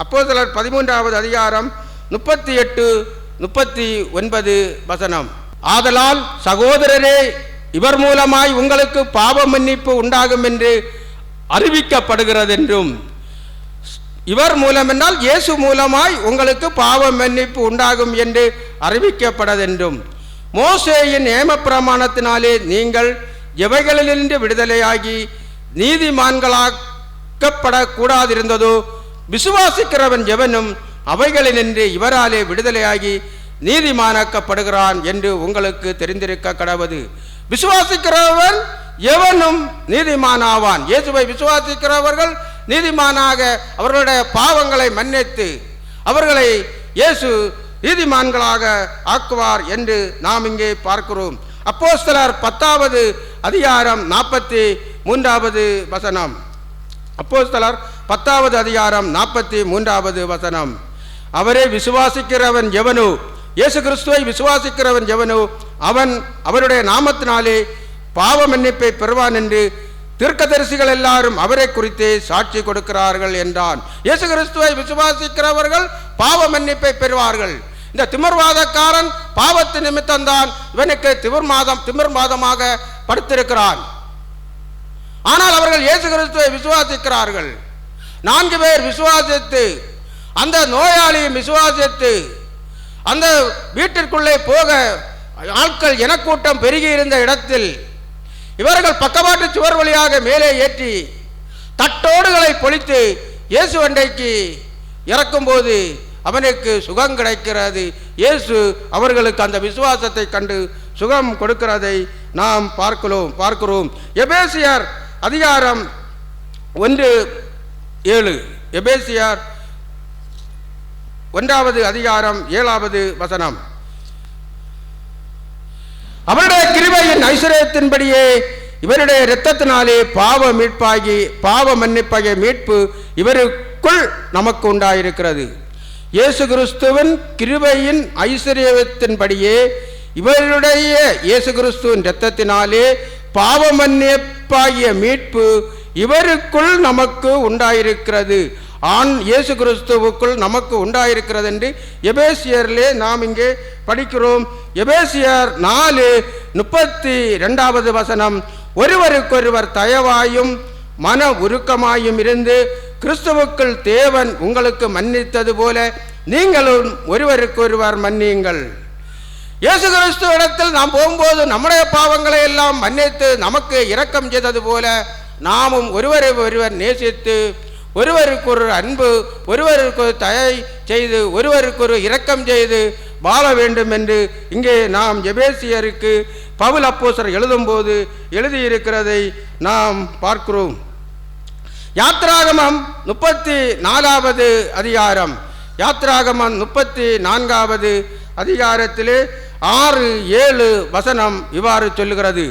அப்போஸ்தலர் 13வது அதிகாரம் 38-39 வசனம். ஆதலால் சகோதரரே, இவர் மூலமாய் உங்களுக்கு பாவ மன்னிப்பு உண்டாகும் என்று அறிவிக்கப்படுகிறது என்றும், இவர் மூலம் என்றால் இயேசு மூலமாய் உங்களுக்கு பாவ மன்னிப்பு உண்டாகும் என்று அறிவிக்கப்படதென்றும், மோசேயின் நியமப்பிரமாணத்தினாலே நீங்கள் எவைகளிலிருந்து விடுதலையாகி நீதிமான்களாக்கப்படக்கூடாதிருந்ததோ, விசுவாசிக்கிறவன் எவனும் அவைகளினின்று இவராலே விடுதலையாகி நீதிமானாக்கப்படுகிறான் என்று உங்களுக்கு தெரிந்திருக்க கடவது. விசுவாசிக்கிறவன் எவனும் நீதிமானாவான். இயேசுவை விசுவாசிக்கிறவர்கள் நீதிமானாக அவர்களுடைய பாவங்களை மன்னித்து அவர்களை இயேசு நீதிமான்களாக ஆக்குவார் என்று நாம் இங்கே பார்க்கிறோம். அப்போஸ்தலர் 10வது அதிகாரம் 43வது வசனம். அப்போஸ்தலர் 10வது அதிகாரம் 43வது வசனம். அவரை விசுவாசிக்கிறவன் எவனோ, இயேசு கிறிஸ்துவை விசுவாசிக்கிறவன் எவனோ அவன் அவருடைய நாமத்தினாலே பாவ மன்னிப்பை பெறுவான் என்று தீர்க்கதரிசிகள் எல்லாரும் அவரை குறித்தே சாட்சி கொடுக்கிறார்கள் என்றான். இயேசு கிறிஸ்துவை விசுவாசிக்கிறவர்கள் பாவ மன்னிப்பை பெறுவார்கள். இந்த திமிர்வாதக்காரன் பாவத்து நிமித்தம்தான் இவனுக்கு திமிர்வாதமாக படுத்திருக்கிறான். ஆனால் அவர்கள் இயேசு கிறிஸ்துவை விசுவாசிக்கிறார்கள். 4 பேர் விசுவாசித்து, அந்த நோயாளியும் விசுவாசித்து, அந்த வீட்டிற்குள்ளே போக ஆட்கள் எனக்கூட்டம் பெருகி இருந்த இடத்தில் இவர்கள் பக்கவாட்டு சுவர் வழியாக மேலே ஏற்றி தட்டோடுகளை பொழித்து இயேசு அண்டைக்கு இறக்கும்போது அவனுக்கு சுகம் கிடைக்கிறது. இயேசு அவர்களுக்கு அந்த விசுவாசத்தை கண்டு சுகம் கொடுக்கிறதை நாம் பார்க்கிறோம். எபேசியர் அதிகாரம் 1:7. எபேசியர் 1வது அதிகாரம் 7வது வசனம். அவருடைய கிருபையின் ஐஸ்வரியத்தின்படியே இவருடைய இரத்தத்தினாலே பாவ மன்னிப்பாகிய மீட்பு இவருக்குள் நமக்கு உண்டாயிருக்கிறது. இயேசு கிறிஸ்துவின் கிருபையின் ஐஸ்வர்யத்தின்படியே இவருடைய இயேசு கிறிஸ்துவின் இரத்தத்தினாலே பாவ மன்னிப்பாகிய மீட்பு இவருக்குள் நமக்கு உண்டாயிருக்கிறது. இயேசு கிறிஸ்துவுக்குள் நமக்கு உண்டாயிருக்கிறது என்று எபேசியரிலே நாம் இங்கே படிக்கிறோம். எபேசியர் 4:32 ஒருவருக்கொருவர் தயவாயும் மன உருக்கமாயும் இருந்து கிறிஸ்துவுக்குள் தேவன் உங்களுக்கு மன்னித்தது போல நீங்களும் ஒருவருக்கொருவர் மன்னியுங்கள். இயேசு கிறிஸ்து இடத்தில் நாம் போகும்போது நம்முடைய பாவங்களை எல்லாம் மன்னித்து நமக்கு இரக்கம் செய்தது போல நாமும் ஒருவரை ஒருவர் நேசித்து ஒருவருக்கு ஒரு அன்பு, ஒருவருக்கு ஒரு தயை செய்து, ஒருவருக்கு ஒரு இரக்கம் செய்து வாழ வேண்டும் என்று இங்கே நாம் எபேசியருக்கு பவுல் அப்போஸ்தலர் எழுதும்போது எழுதியிருக்கிறதை நாம் பார்க்கிறோம். யாத்ராகமம் 34வது அதிகாரம், யாத்ராகமம் 34வது அதிகாரத்திலே 6-7 இவ்வாறு சொல்லுகிறது.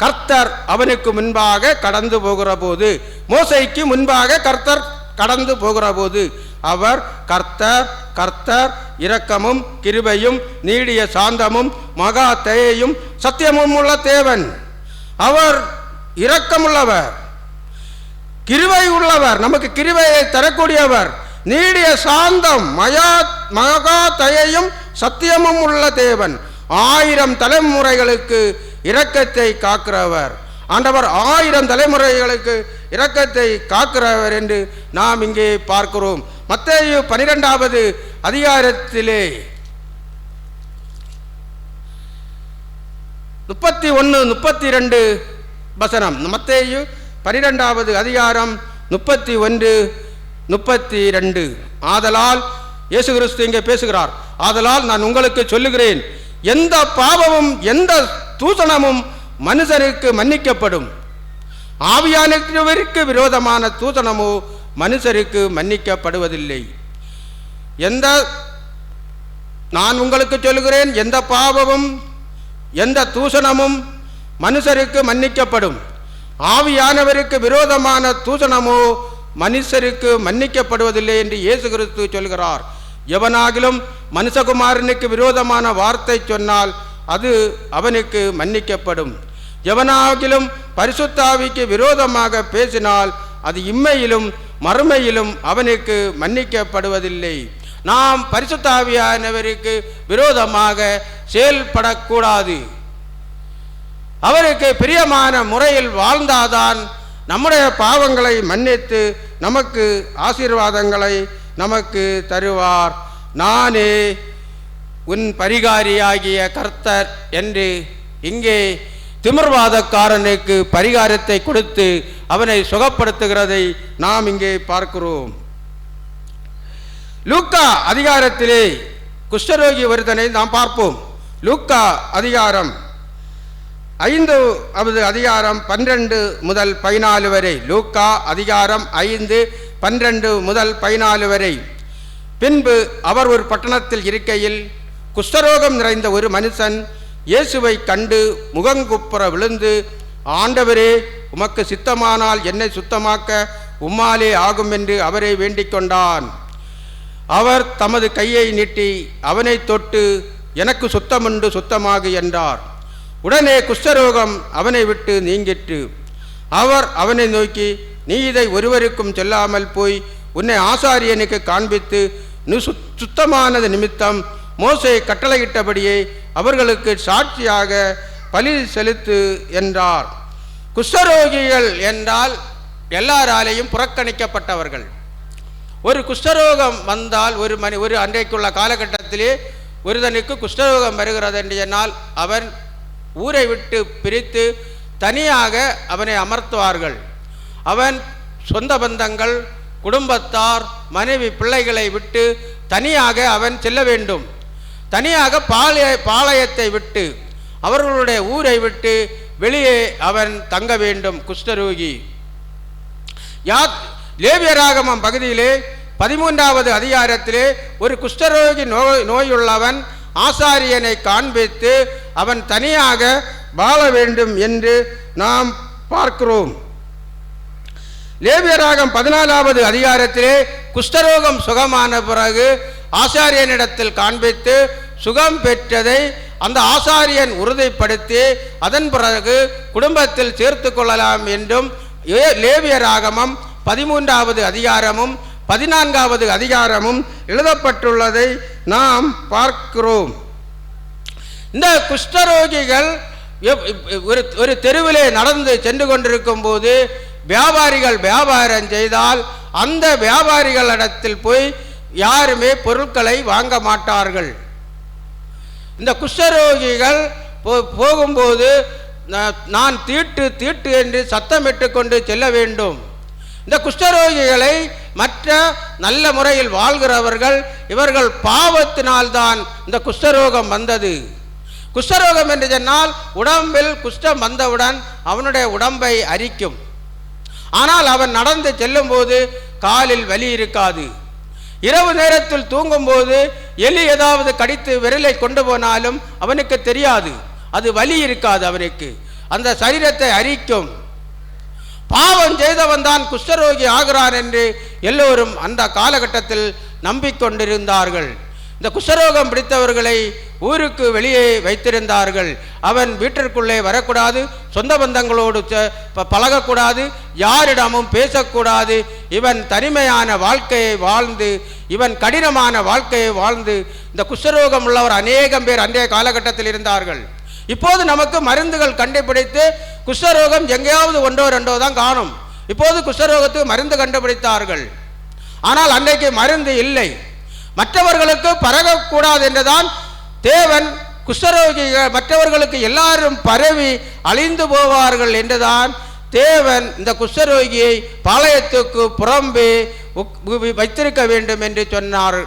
கர்த்தர் அவனுக்கு முன்பாக கடந்து போகிற போது, மோசேக்கு முன்பாக கர்த்தர் கடந்து போகிற போது அவர் கர்த்தர் இரக்கமும் கிருபையும் நீடிய சாந்தமும் மகா தயையும் சத்தியமும் உள்ள தேவன். அவர் இரக்கமுள்ளவர், கிருபை உள்ளவர், நமக்கு கிருபையை தரக்கூடியவர், நீடிய சாந்தம் மகா தயையும் சத்தியமும் உள்ள தேவன், 1000 தலைமுறைகளுக்கு இரக்கத்தை காக்கிறவர். ஆண்டவர் 1000 தலைமுறைகளுக்கு இரக்கத்தை காக்கிறவர் என்று நாம் இங்கே பார்க்கிறோம். மத்தேயு 12வது அதிகாரத்திலே 31-32 மத்தேயு 12வது அதிகாரம் 31-32. ஆதலால் இயேசு கிறிஸ்து இங்கே பேசுகிறார். ஆதலால் நான் உங்களுக்கு சொல்லுகிறேன், எந்த பாவமும் எந்த தூசணமும் மனுஷனுக்கு மன்னிக்கப்படும், ஆவியானவருக்கு விரோதமான தூசணமோ மனுஷருக்கு மன்னிக்கப்படுவதில்லை. நான் உங்களுக்கு சொல்லுகிறேன், எந்த பாவமும் எந்த தூசணமும் மனுஷருக்கு மன்னிக்கப்படும், ஆவியானவருக்கு விரோதமான தூசணமோ மனுஷருக்கு மன்னிக்கப்படுவதில்லை என்று இயேசு கிறிஸ்து சொல்கிறார். எவனாகிலும் மனுஷகுமாரனுக்கு விரோதமான வார்த்தை சொன்னால் அது அவனுக்கு மன்னிக்கப்படும். எவனாகிலும் பரிசுத்த ஆவிக்கு விரோதமாக பேசினால் அது இம்மையிலும் மறுமையிலும் அவனுக்கு மன்னிக்கப்படுவதில்லை. நாம் பரிசுத்த ஆவியானவருக்கு விரோதமாக செயல்படக்கூடாது. அவருக்கு பிரியமான முறையில் வாழ்ந்தாதான் நம்முடைய பாவங்களை மன்னித்து நமக்கு ஆசீர்வாதங்களை நமக்கு தருவார். நானே உன் பரிகாரியாகிய கர்த்தர் என்று இங்கே திமிர்வாதக்காரனுக்கு பரிகாரத்தை கொடுத்து அவனை சுகப்படுத்துகிறதை நாம் இங்கே பார்க்கிறோம். லூக்கா அதிகாரத்திலே குஷ்டரோகி ஒருத்தனை நாம் பார்ப்போம். லூக்கா அதிகாரம் 5வது அதிகாரம் 12-14 வரை. லூக்கா அதிகாரம் 5:12-14 வரை. பின்பு அவர் ஒரு பட்டணத்தில் இருக்கையில் குஷ்டரோகம் நிறைந்த ஒரு மனுஷன் இயேசுவை கண்டு முகங்குப்புற விழுந்து, ஆண்டவரே, உமக்கு சித்தமானால் என்னை சுத்தமாக்க உம்மாலே ஆகும் என்று அவரை வேண்டிக் கொண்டான். அவர் தமது கையை நீட்டி அவனை தொட்டு, எனக்கு சுத்தமுண்டு, சுத்தமாகு என்றார். உடனே குஷ்டரோகம் அவனை விட்டு நீங்கிற்று. அவர் அவனை நோக்கி, நீ இதை ஒருவருக்கும் சொல்லாமல் போய் உன்னை ஆசாரியனுக்கு காண்பித்து நீ சுத்தமானது நிமித்தம் மோசே கட்டளையிட்டபடியே அவர்களுக்கு சாட்சியாக பலி செலுத்து என்றார். குஷ்டரோகிகள் என்றால் எல்லாராலேயும் புறக்கணிக்கப்பட்டவர்கள். ஒரு குஷ்டரோகம் வந்தால் ஒரு அன்றைக்குள்ள காலகட்டத்திலே ஒருதனுக்கு குஷ்டரோகம் வருகிறது என்று சொன்னால் அவன் ஊரை விட்டு பிரித்து தனியாக அவனை அமர்த்துவார்கள். அவன் சொந்த பந்தங்கள், குடும்பத்தார், மனைவி, பிள்ளைகளை விட்டு தனியாக அவன் செல்ல வேண்டும். தனியாக பாளையத்தை விட்டு, அவர்களுடைய ஊரை விட்டு வெளியே அவன் தங்க வேண்டும். குஷ்டரோகி லேவியராகமம் பகுதியிலே 13வது அதிகாரத்திலே ஒரு குஷ்டரோகி நோயுள்ளவன் ஆசாரியனை காண்பித்து அவன் தனியாக வாழ வேண்டும் என்று நாம் பார்க்கிறோம். லேவியராகம் 14வது அதிகாரத்திலே குஷ்டரோகம் சுகமான பிறகு ஆசாரியனிடத்தில் காண்பித்து சுகம் பெற்றதை அந்த ஆசாரியன் உறுதிப்படுத்தி அதன் பிறகு குடும்பத்தில் சேர்த்து கொள்ளலாம் என்றும் லேவியராகமம் 13வது அதிகாரமும் 14வது அதிகாரமும் எழுதப்பட்டுள்ளதை நாம் பார்க்கிறோம். இந்த குஷ்டரோகிகள் ஒரு தெருவிலே நடந்து சென்று கொண்டிருக்கும் போது வியாபாரிகள் வியாபாரம் செய்தால் அந்த வியாபாரிகளிடத்தில் போய் யாருமே பொருட்களை வாங்க மாட்டார்கள். இந்த குஷ்டரோகிகள் போகும்போது நான் தீட்டு தீட்டு என்று சத்தமிட்டு கொண்டு செல்ல வேண்டும். இந்த குஷ்டரோகிகளை மற்ற நல்ல முறையில் வாழ்கிறவர்கள் இவர்கள் பாவத்தினால்தான் இந்த குஷ்டரோகம் வந்தது. குஷ்டரோகம் என்று சொன்னால் உடம்பில் குஷ்டம் வந்தவுடன் அவனுடைய உடம்பை அரிக்கும். ஆனால் அவன் நடந்து செல்லும் போது காலில் வலி இருக்காது. இரவு நேரத்தில் தூங்கும்போது எலி ஏதாவது கடித்து விரலை கொண்டு போனாலும் அவனுக்கு தெரியாது, அது வலி இருக்காது. அவனுக்கு அந்த சரீரத்தை அரிக்கும். பாவம் செய்தவன் தான் குஷ்டரோகி ஆகிறான் என்று எல்லோரும் அந்த காலகட்டத்தில் நம்பிக்கொண்டிருந்தார்கள். இந்த குஷ்டரோகம் பிடித்தவர்களை ஊருக்கு வெளியே வைத்திருந்தார்கள். அவன் வீட்டிற்குள்ளே வரக்கூடாது, சொந்த பந்தங்களோடு பழகக்கூடாது, யாரிடமும் பேசக்கூடாது. இவன் தனிமையான வாழ்க்கையை வாழ்ந்து, இவன் கடினமான வாழ்க்கையை வாழ்ந்து, இந்த குஷ்டரோகம் உள்ளவர் அநேகம் பேர் அன்றைய காலகட்டத்தில் இருந்தார்கள். இப்போது நமக்கு மருந்துகள் கண்டுபிடித்து குஷ்டரோகம் எங்கேயாவது ஒன்றோ ரெண்டோ தான் காணும். இப்போது குஷ்டரோகத்துக்கு மருந்து கண்டுபிடித்தார்கள். ஆனால் அன்றைக்கு மருந்து இல்லை. மற்றவர்களுக்கு பரவக்கூடாது என்றுதான் தேவன் குஷ்டரோகிகள் மற்றவர்களுக்கு எல்லாரும் பரவி அழிந்து போவார்கள் என்றுதான் தேவன் இந்த குஷ்டரோகியை பாளையத்துக்கு புறம்பே வைத்திருக்க வேண்டும் என்று சொன்னார்.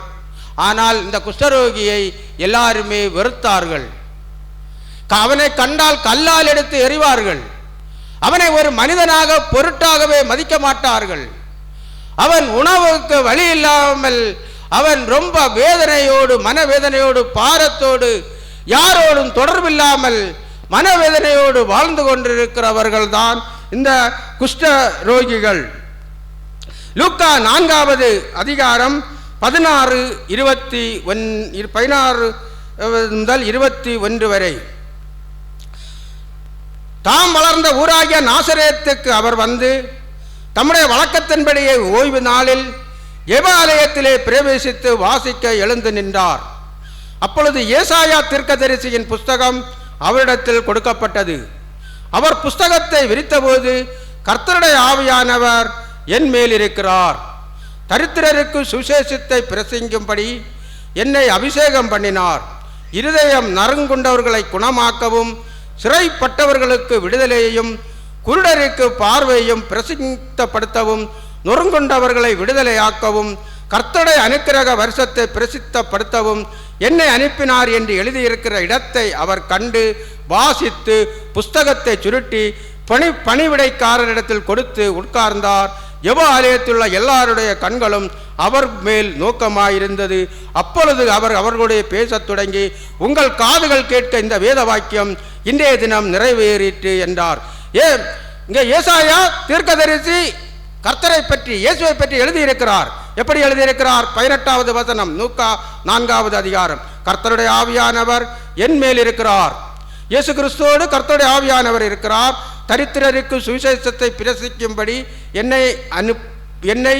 ஆனால் இந்த குஷ்டரோகியை எல்லாருமே வெறுத்தார்கள். அவனை கண்டால் கல்லால் எடுத்து எறிவார்கள். அவனை ஒரு மனிதனாக பொருட்டாகவே மதிக்க மாட்டார்கள். அவன் உணவுக்கு வழி இல்லாமல் அவன் ரொம்ப வேதனையோடு மனவேதனையோடு பாரத்தோடு யாரோடும் தொடர்பில்லாமல் மனவேதனையோடு வாழ்ந்து கொண்டிருக்கிறவர்கள் தான் இந்த குஷ்ட ரோகிகள். லூக்கா 4வது அதிகாரம் 16 முதல் 21 வரை. தாம் வளர்ந்த ஊராகிய நாசரேத்துக்கு அவர் வந்து தம்முடைய வழக்கத்தின்படியே ஓய்வு நாளில் ஜெப ஆலயத்திலே பிரவேசித்து வாசிக்க எழுந்து நின்றார். அப்பொழுது ஏசாயா தீர்க்கதரிசியின் புஸ்தகம் அவரிடத்தில் கொடுக்கப்பட்டது. அவர் புஸ்தகத்தை விரித்தபோது கர்த்தருடைய ஆவியானவர் என் மேல் இருக்கிறார், தரித்திரருக்கு சுசேஷத்தை பிரசங்கிக்கும்படி என்னை அபிஷேகம் பண்ணினார். இருதயம் நறுங்குண்டவர்களை குணமாக்கவும், சிறைப்பட்டவர்களுக்கு விடுதலையையும், குருடருக்கு பார்வையும் பிரசித்தப்படுத்தவும், நொறுங்குண்டவர்களை விடுதலையாக்கவும், கர்த்தருடைய அனுக்கிரக வருஷத்தை பிரசித்தப்படுத்தவும் என்னை அனுப்பினார் என்று எழுதியிருக்கிற இடத்தை அவர் கண்டு வாசித்து புஸ்தகத்தை சுருட்டி பணிவிடைக்காரரிடத்தில் கொடுத்து உட்கார்ந்தார். ஜெப ஆலயத்தில் உள்ள எல்லாருடைய கண்களும் அவர் மேல் நோக்கமாயிருந்தது. அப்பொழுது அவர் அவர்களுடைய பேசத் தொடங்கி, உங்கள் காதுகள் கேட்க இந்த வேத வாக்கியம் இன்றைய தினம் நிறைவேறிற்று என்றார். இங்கே ஏசாயா தீர்க்கதரிசி கர்த்தரை பற்றி, இயேசுவை பற்றி எழுதியிருக்கிறார். எப்படி எழுதியிருக்கிறார்? 18வது வசனம், லூக்கா 4வது அதிகாரம். கர்த்தருடைய ஆவியானவர் என் மேல் இருக்கிறார். இயேசு கிறிஸ்துவோடு கர்த்தருடைய ஆவியானவர் இருக்கிறார். தரித்திரருக்கு சுவிசேஷத்தை பிரசிக்கும்படி என்னை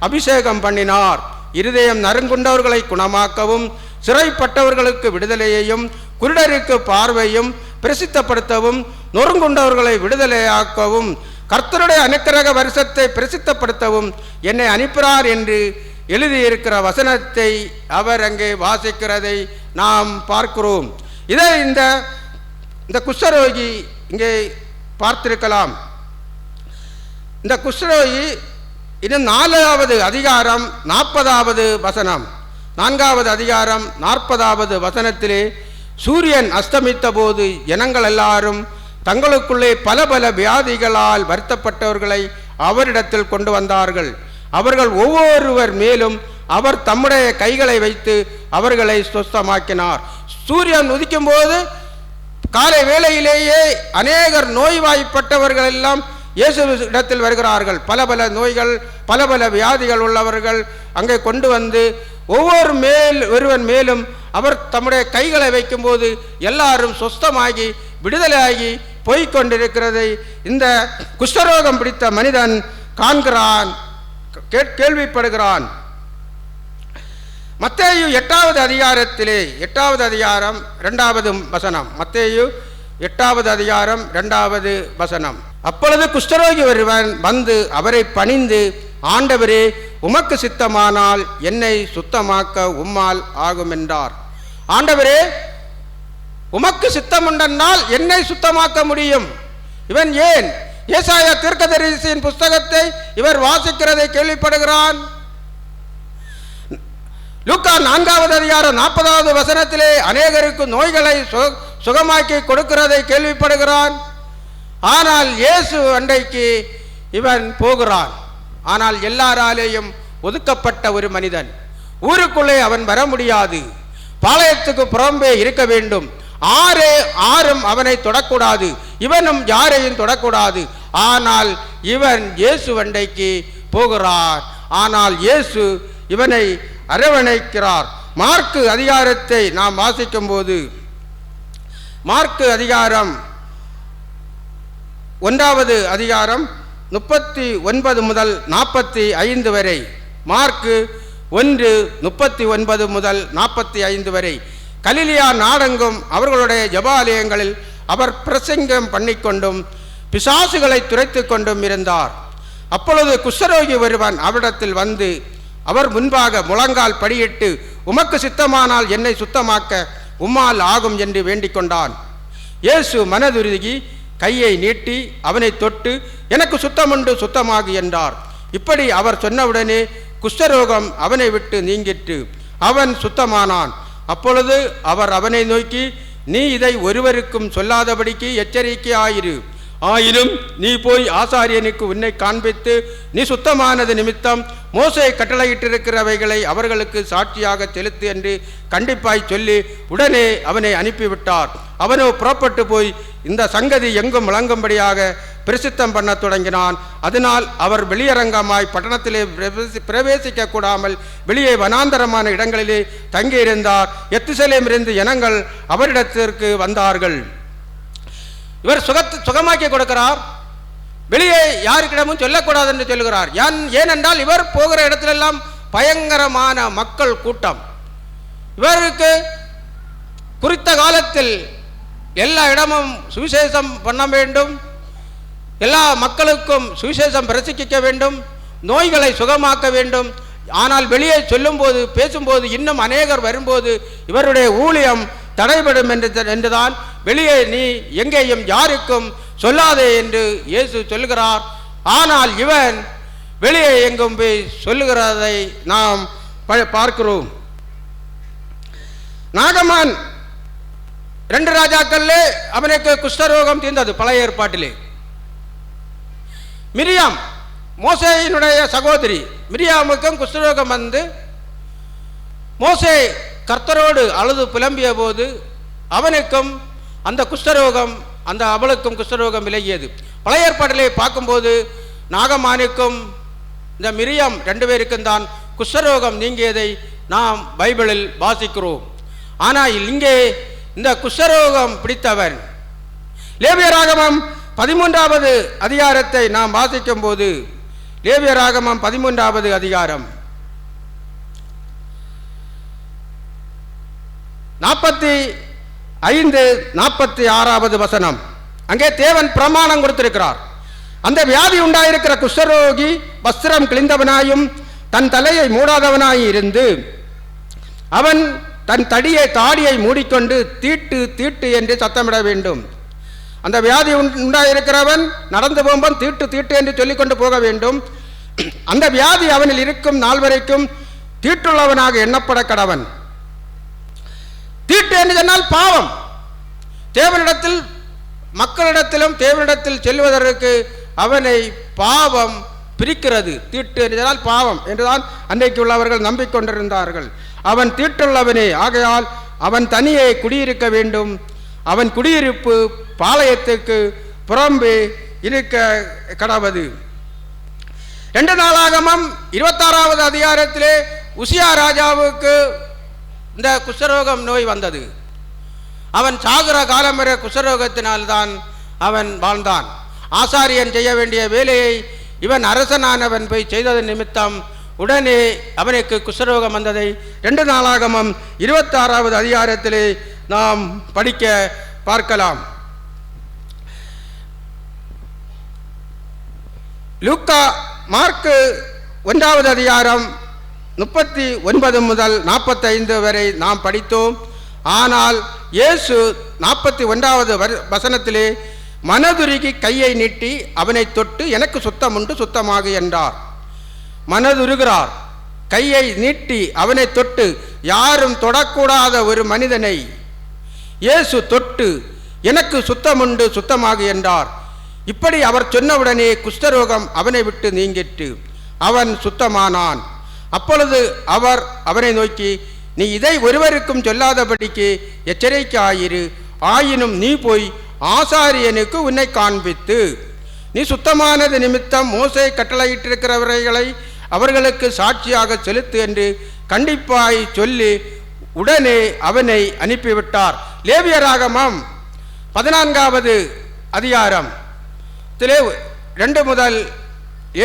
அபிஷேகம் பண்ணினார். இருதயம் நறுங்குண்டவர்களை குணமாக்கவும், சிறைப்பட்டவர்களுக்கு விடுதலையையும், குருடருக்கு பார்வையும் பிரசித்தப்படுத்தவும், நொறுங்குண்டவர்களை விடுதலையாக்கவும், கர்த்தருடைய அனுக்கிரக வருஷத்தை பிரசித்தப்படுத்தவும் என்னை அனுப்பினார் என்று எழுதியிருக்கிற வசனத்தை அவர் அங்கே வாசிக்கிறதை நாம் பார்க்கிறோம். இதை இந்த குஷ்டரோகி இங்கே பார்த்திருக்கலாம். இந்த குஷ்டரோகி இன்னும் 4வது அதிகாரம் 40வது வசனம், 4வது அதிகாரம் 40வது வசனத்திலே, சூரியன் அஸ்தமித்த போது ஜனங்கள் எல்லாரும் தங்களுக்குள்ளே பல பல வியாதிகளால் வருத்தப்பட்டவர்களை அவரிடத்தில் கொண்டு வந்தார்கள். அவர்கள் ஒவ்வொருவர் மேலும் அவர் தம்முடைய கைகளை வைத்து அவர்களை சுஸ்தமாக்கினார். சூரியன் உதிக்கும் போது காலை வேளையிலேயே அநேகர் நோய்வாய்ப்பட்டவர்கள் எல்லாம் இயேசு இடத்தில் வருகிறார்கள். பல பல நோய்கள், பல பல வியாதிகள் உள்ளவர்கள் அங்கே கொண்டு வந்து ஒருவன் மேலும் அவர் தம்முடைய கைகளை வைக்கும்போது எல்லாரும் சொஸ்தமாகி விடுதலையாகி போய்கொண்டிருக்கிறதை இந்த குஷ்டரோகம் பிடித்த மனிதன் காண்கிறான், கேள்விப்படுகிறான். மத்தேயு 8வது அதிகாரத்திலே 8வது அதிகாரம் 2வது வசனம். மத்தேயு 8வது அதிகாரம் 2வது வசனம். அப்பொழுது குஷ்டரோகி ஒருவன் வந்து அவரை பணிந்து, ஆண்டவரே, உமக்கு சித்தமானால் என்னை சுத்தமாக்க உம்மால் ஆகும் என்றார். ஆண்டவரே, உமக்கு சித்தமுண்டென்றால் என்னை சுத்தமாக்க முடியும். இவன் ஏன் ஏசாயா தீர்க்கதரிசியின் புஸ்தகத்தை இவர் வாசிக்கிறதை கேள்விப்படுகிறான். லூக்கா 4வது அதிகாரம் 40வது வசனத்திலே அநேகருக்கு நோய்களை சுகமாக்கி கொடுக்கிறதை கேள்விப்படுகிறான். ஆனால் இயேசு அண்டைக்கு இவன் போகிறான். ஆனால் எல்லாராலேயும் ஒதுக்கப்பட்ட ஒரு மனிதன். ஊருக்குள்ளே அவன் வர முடியாது. பாளையத்துக்கு புறம்பே இருக்க வேண்டும். ஆரும் அவனை தொடக்கூடாது, இவனும் யாரையும் தொடக்கூடாது. ஆனால் இவன் இயேசு அண்டைக்கு போகிறான். ஆனால் இயேசு இவனை அரவணைக்கிறார். மார்க்கு அதிகாரத்தை நாம் வாசிக்கும் போது, மார்க்கு அதிகாரம் 1வது அதிகாரம் 39 முதல் 45 வரை, மார்க்கு 1:39 முதல் 45 வரை, கலிலியா நாடெங்கும் அவர்களுடைய ஜெபாலயங்களில் அவர் பிரசங்கம் பண்ணிக்கொண்டும் பிசாசுகளை துரைத்து கொண்டும் இருந்தார். அப்பொழுது குஷ்டரோகி ஒருவன் அவரிடத்தில் வந்து அவர் முன்பாக முழங்கால் படியிட்டு, உமக்கு சித்தமானால் என்னை சுத்தமாக்க உம்மால் ஆகும் என்று வேண்டிக் கொண்டான். இயேசு மனதுருகி கையை நீட்டி அவனை தொட்டு, எனக்கு சுத்தமுண்டு, சுத்தமாகு என்றார். இப்படி அவர் சொன்னவுடனே குஷ்டரோகம் அவனை விட்டு நீங்கிற்று. அவன் சுத்தமானான். அப்பொழுது அவர் அவனை நோக்கி, நீ இதை ஒருவருக்கும் சொல்லாதபடிக்கு எச்சரிக்கையாயிரு. ஆயினும் நீ போய் ஆசாரியனுக்கு உன்னை காண்பித்து, நீ சுத்தமானது நிமித்தம் மோசே கட்டளையிட்டிருக்கிறவைகளை அவர்களுக்கு சாட்சியாக செலுத்து என்று கண்டிப்பாய் சொல்லி உடனே அவனை அனுப்பிவிட்டார். அவனோ புறப்பட்டு போய் இந்த சங்கதி எங்கும் விளங்கும்படியாக பிரசித்தம் பண்ண தொடங்கினான். அதனால் அவர் வெளியரங்கமாய் பட்டணத்திலே பிரவேசிக்க கூடாமல் வெளியே வனாந்தரமான இடங்களிலே தங்கியிருந்தார். எருசலேமிலிருந்து ஜனங்கள் அவரிடத்திற்கு வந்தார்கள். இவர் சுகமாக்கி கொடுக்கிறார். வெளியே யாருக்கிடமும் சொல்லக்கூடாது என்று சொல்கிறார். ஏனென்றால் இவர் போகிற இடத்திலெல்லாம் பயங்கரமான மக்கள் கூட்டம். இவருக்கு குறித்த காலத்தில் எல்லா இடமும் சுவிசேஷம் பண்ண வேண்டும், எல்லா மக்களுக்கும் சுவிசேஷம் பிரசிக்க வேண்டும், நோய்களை சுகமாக்க வேண்டும். ஆனால் வெளியே சொல்லும்போது பேசும்போது இன்னும் அநேகர் வரும்போது இவருடைய ஊழியம் தடைபடும் என்றுதான் வெளியே நீ எங்கேயும் யாருக்கும் சொல்லாதே என்று இயேசு சொல்லுகிறார். ஆனால் இவன் வெளியே எங்கும் போய் சொல்லுகிறதை நாம் பார்க்கிறோம். நாகமான் 2 ராஜாக்கள்ல அவனுக்கு குஷ்டரோகம் தீர்ந்தது பழைய ஏற்பாட்டிலே. மிரியாம் மோசேயினுடைய சகோதரி, மிரியாமுக்கும் குஷ்டரோகம் வந்து மோசே கர்த்தரோடு அழுது புலம்பிய போது அவனுக்கும் அந்த குஷ்டரோகம், அவளுக்கும் குஷ்டரோகம் விலகியது. பழைய ஏற்பாட்டிலே பார்க்கும்போது நாகமானுக்கும் இந்த மிரியாம் 2 பேருக்கும் தான் குஷ்டரோகம் நீங்கியதை நாம் பைபிளில் வாசிக்கிறோம். ஆனால் இங்கே இந்த குஷ்டரோகம் பிடித்தவன், லேவியராகமம் 13வது அதிகாரத்தை நாம் வாசிக்கும் போது, லேவியராகமம் 13வது அதிகாரம் 45-46 வசனம். அங்கே தேவன் பிரமாணம் கொடுத்திருக்கிறார். அந்த வியாதி உண்டாயிருக்கிற குஷ்டரோகி வஸ்திரம் கிழிந்தவனாயும் தன் தலையை மூடாதவனாய் இருந்து அவன் தன் தாடியை மூடிக்கொண்டு தீட்டு தீட்டு என்று சத்தமிட வேண்டும். அந்த வியாதி உண்டாயிருக்கிறவன் நடந்து போகும்போது தீட்டு தீட்டு என்று சொல்லிக்கொண்டு போக வேண்டும். அந்த வியாதி அவனில் இருக்கும் நாள் வரைக்கும் தீட்டுள்ளவனாக எண்ணப்பட கடவன். தீட்டு என்று சொன்னால் பாவம். தேவனிடத்தில் மக்களிடத்திலும் தேவனிடத்தில் செல்வதற்கு அவனை பாவம் பிரிக்கிறது. தீட்டு என்று சொன்னால் பாவம் என்றுதான் அன்றைக்கு உள்ளவர்கள் நம்பிக்கொண்டிருந்தார்கள். அவன் தீட்டுள்ளவனே, ஆகையால் அவன் தனியே குடியிருக்க வேண்டும். அவன் குடியிருப்பு பாளையத்துக்கு புறம்பே இருக்க கடவது. 2 நாளாகமம் 26வது அதிகாரத்திலே உசியா ராஜாவுக்கு இந்த குஷ்டரோகம் நோய் வந்தது. அவன் சாகுற காலம் வரை குஷ்டரோகத்தினால்தான் அவன் வாழ்ந்தான். ஆசாரியன் செய்ய வேண்டிய வேலையை இவன் அரசனானவன் போய் செய்தது நிமித்தம் உடனே அவனுக்கு குஷ்டரோகம் வந்ததை 2 நாளாகமம் 26வது அதிகாரத்திலே நாம் படிக்க பார்க்கலாம். லூக்கா மார்க்கு 1வது அதிகாரம் 39 முதல் 45 வரை நாம் படித்தோம். ஆனால் இயேசு 41வது வசனத்திலே மனதுருகி கையை நீட்டி அவனை தொட்டு எனக்கு சுத்தம் உண்டு சுத்தமாகு என்றார். மனதுருகிறார், கையை நீட்டி அவனை தொட்டு, யாரும் தொடக்கூடாத ஒரு மனிதனை இயேசு தொட்டு எனக்கு சுத்தம் உண்டு சுத்தமாகு என்றார். இப்படி அவர் சொன்னவுடனே குஷ்டரோகம் அவனை விட்டு நீங்கிற்று, அவன் சுத்தமானான். அப்பொழுது அவர் அவனை நோக்கி, நீ இதை ஒருவருக்கும் சொல்லாதபடிக்கு எச்சரிக்கையாயிரு, ஆயினும் நீ போய் ஆசாரியனுக்கு உன்னை காண்பித்து நீ சுத்தமானது நிமித்தம் மோசே கட்டளையிட்டிருக்கிறவர்களை அவர்களுக்கு சாட்சியாக செலுத்து என்று கண்டிப்பாய் சொல்லி உடனே அவனை அனுப்பிவிட்டார். லேவியராகமம் 14வது அதிகாரம் 2 முதல்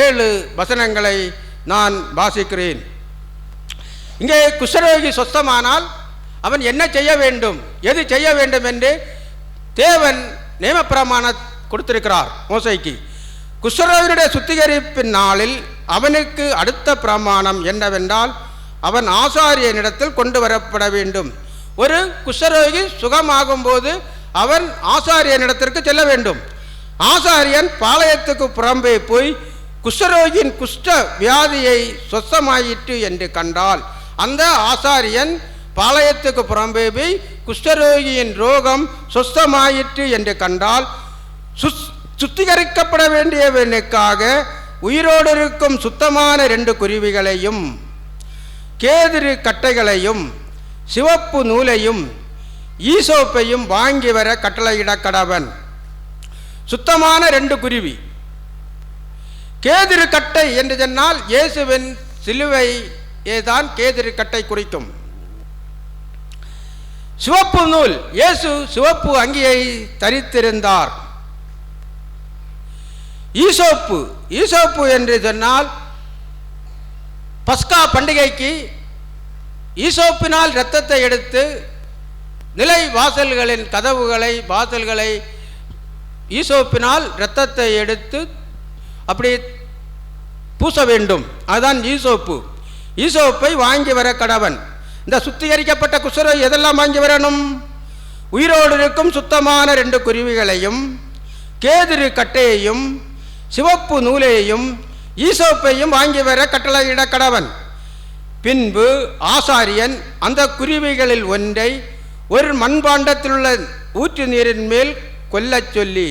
7 வசனங்களை நான் வாசிக்கிறேன். இங்கே குஷ்டரோகி சொஸ்தமானால் அவன் என்ன செய்ய வேண்டும், எது செய்ய வேண்டும் என்று தேவன் நியமப்பிரமாணம் கொடுத்திருக்கிறார் மோசேக்கு. குஷ்டரோகியுடைய சுத்திகரிப்பின் நாளில் அவனுக்கு அடுத்த பிரமாணம் என்னவென்றால், அவன் ஆசாரியனிடத்தில் கொண்டு வரப்பட வேண்டும். ஒரு குஷ்டரோகி சுகமாகும் போது அவன் ஆசாரியனிடத்திற்கு செல்ல வேண்டும். ஆசாரியன் பாளையத்துக்கு புறம்பே போய் குஷ்டரோகியின் குஷ்ட வியாதியை சொஸ்தமாயிற்று என்று கண்டால், அந்த ஆசாரியன் பாளையத்துக்கு புறம்பே போய் குஷ்டரோகியின் ரோகம் சொஸ்தமாயிற்று என்று கண்டால், சுத்திகரிக்கப்பட வேண்டியவனுக்காக உயிரோடு இருக்கும் சுத்தமான 2 குருவிகளையும் கேதுரு கட்டைகளையும் சிவப்பு நூலையும் ஈசோப்பையும் வாங்கி வர கட்டளையிட கடவன். சுத்தமான 2 குருவி. கேதுரு கட்டை என்று சொன்னால் இயேசுவின் சிலுவையை தான் கேதுரு கட்டை குறிக்கும். சிவப்பு நூல், இயேசு சிவப்பு அங்கியை தரித்திருந்தார். ஈசோப்பு, ஈசோப்பு என்று சொன்னால் பஸ்கா பண்டிகைக்கு ஈசோப்பினால் இரத்தத்தை எடுத்து நிலை வாசல்களின் கதவுகளை வாசல்களை ஈசோப்பினால் இரத்தத்தை எடுத்து அப்படி பூச வேண்டும். அதுதான் ஈசோப்பு. ஈசோப்பை வாங்கி வர கடவன். இந்த சுத்திகரிக்கப்பட்ட குஷ்டரோகி எதெல்லாம் வாங்கி வரணும்? உயிரோடு இருக்கும் சுத்தமான 2 குருவிகளையும் கேதுரு கட்டையையும் சிவப்பு நூலையும் ஈசோப்பையும் வாங்கி வர கட்டளையிட கடவன். பின்பு ஆசாரியன் அந்த குருவிகளில் ஒன்றை ஒரு மண்பாண்டத்தில் உள்ள ஊற்று நீரின் மேல் கொல்லச் சொல்லி,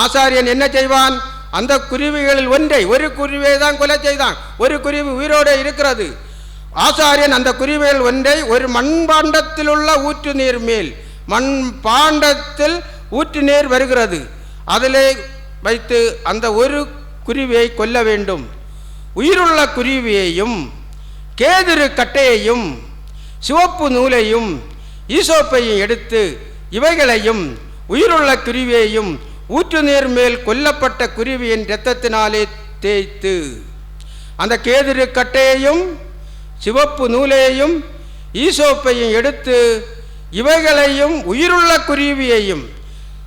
ஆசாரியன் என்ன செய்வான்? அந்த குருவிகளில் ஒன்றை, ஒரு குருவியை தான் கொலை செய்தான். ஒரு குருவி உயிரோடு இருக்கிறது. ஆசாரியன் அந்த குருவிகள் ஒன்றை ஒரு மண்பாண்டத்தில் உள்ள ஊற்று நீர் மேல், மண்பாண்டத்தில் ஊற்று நீர் வருகிறது, அதிலே வைத்து அந்த ஒரு குருவியை கொல்ல வேண்டும். உயிருள்ள குருவியையும் கேதுரு கட்டையையும் சிவப்பு நூலையும் ஈசோப்பையும் எடுத்து இவைகளையும் உயிருள்ள குருவியையும் ஊற்று நீர் மேல் கொல்லப்பட்ட குருவியின் இரத்தத்தினாலே தேய்த்து, அந்த கேதுரு கட்டையையும் சிவப்பு நூலையும் ஈசோப்பையும் எடுத்து இவைகளையும் உயிருள்ள குருவியையும்,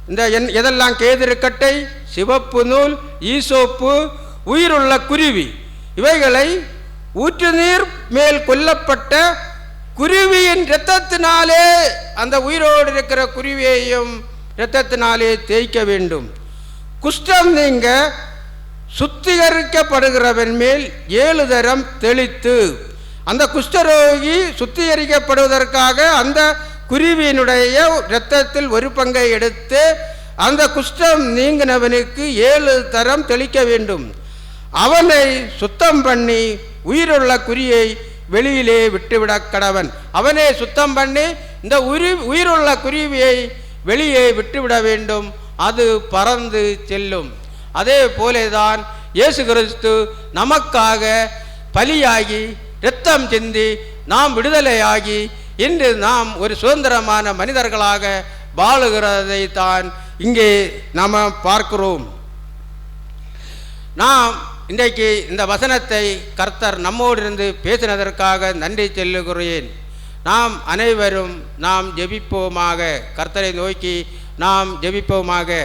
இந்த எதெல்லாம் கேதுரு கட்டை, சிவப்பு நூல், ஈசோப்பு, உயிருள்ள குருவி, இவைகளை ஊற்று நீர் மேல் கொல்லப்பட்ட குருவியின் இரத்தத்தினாலே அந்த உயிரோடு இருக்கிற குருவியையும் இரத்தத்தினாலே தேய்க்க வேண்டும். குஷ்டம் நீங்க சுத்திகரிக்கப்படுகிறவன் மேல் 7 தரம் தெளித்து, அந்த குஷ்டரோகி சுத்திகரிக்கப்படுவதற்காக அந்த குருவியினுடைய இரத்தத்தில் ஒரு பங்கை எடுத்து அந்த குஷ்டம் நீங்கினவனுக்கு 7 தரம் தெளிக்க வேண்டும். அவனை சுத்தம் பண்ணி உயிருள்ள குறியை வெளியிலே விட்டுவிட கடவன். அவனே சுத்தம் பண்ணி இந்த உயிருள்ள குருவியை வெளியே விட்டுவிட வேண்டும், அது பறந்து செல்லும். அதே போலேதான் இயேசு கிறிஸ்து நமக்காக பலியாகி இரத்தம் சிந்தி நாம் விடுதலையாகி இன்று நாம் ஒரு சுதந்திரமான மனிதர்களாக வாழுகிறதை தான் இங்கே நாம் பார்க்கிறோம். நாம் இன்றைக்கு இந்த வசனத்தை கர்த்தர் நம்மோடு இருந்து பேசினதற்காக நன்றி சொல்லுகிறேன். நாம் அனைவரும் நாம் ஜெபிப்போமாக. கர்த்தரை நோக்கி நாம் ஜெபிப்போமாக.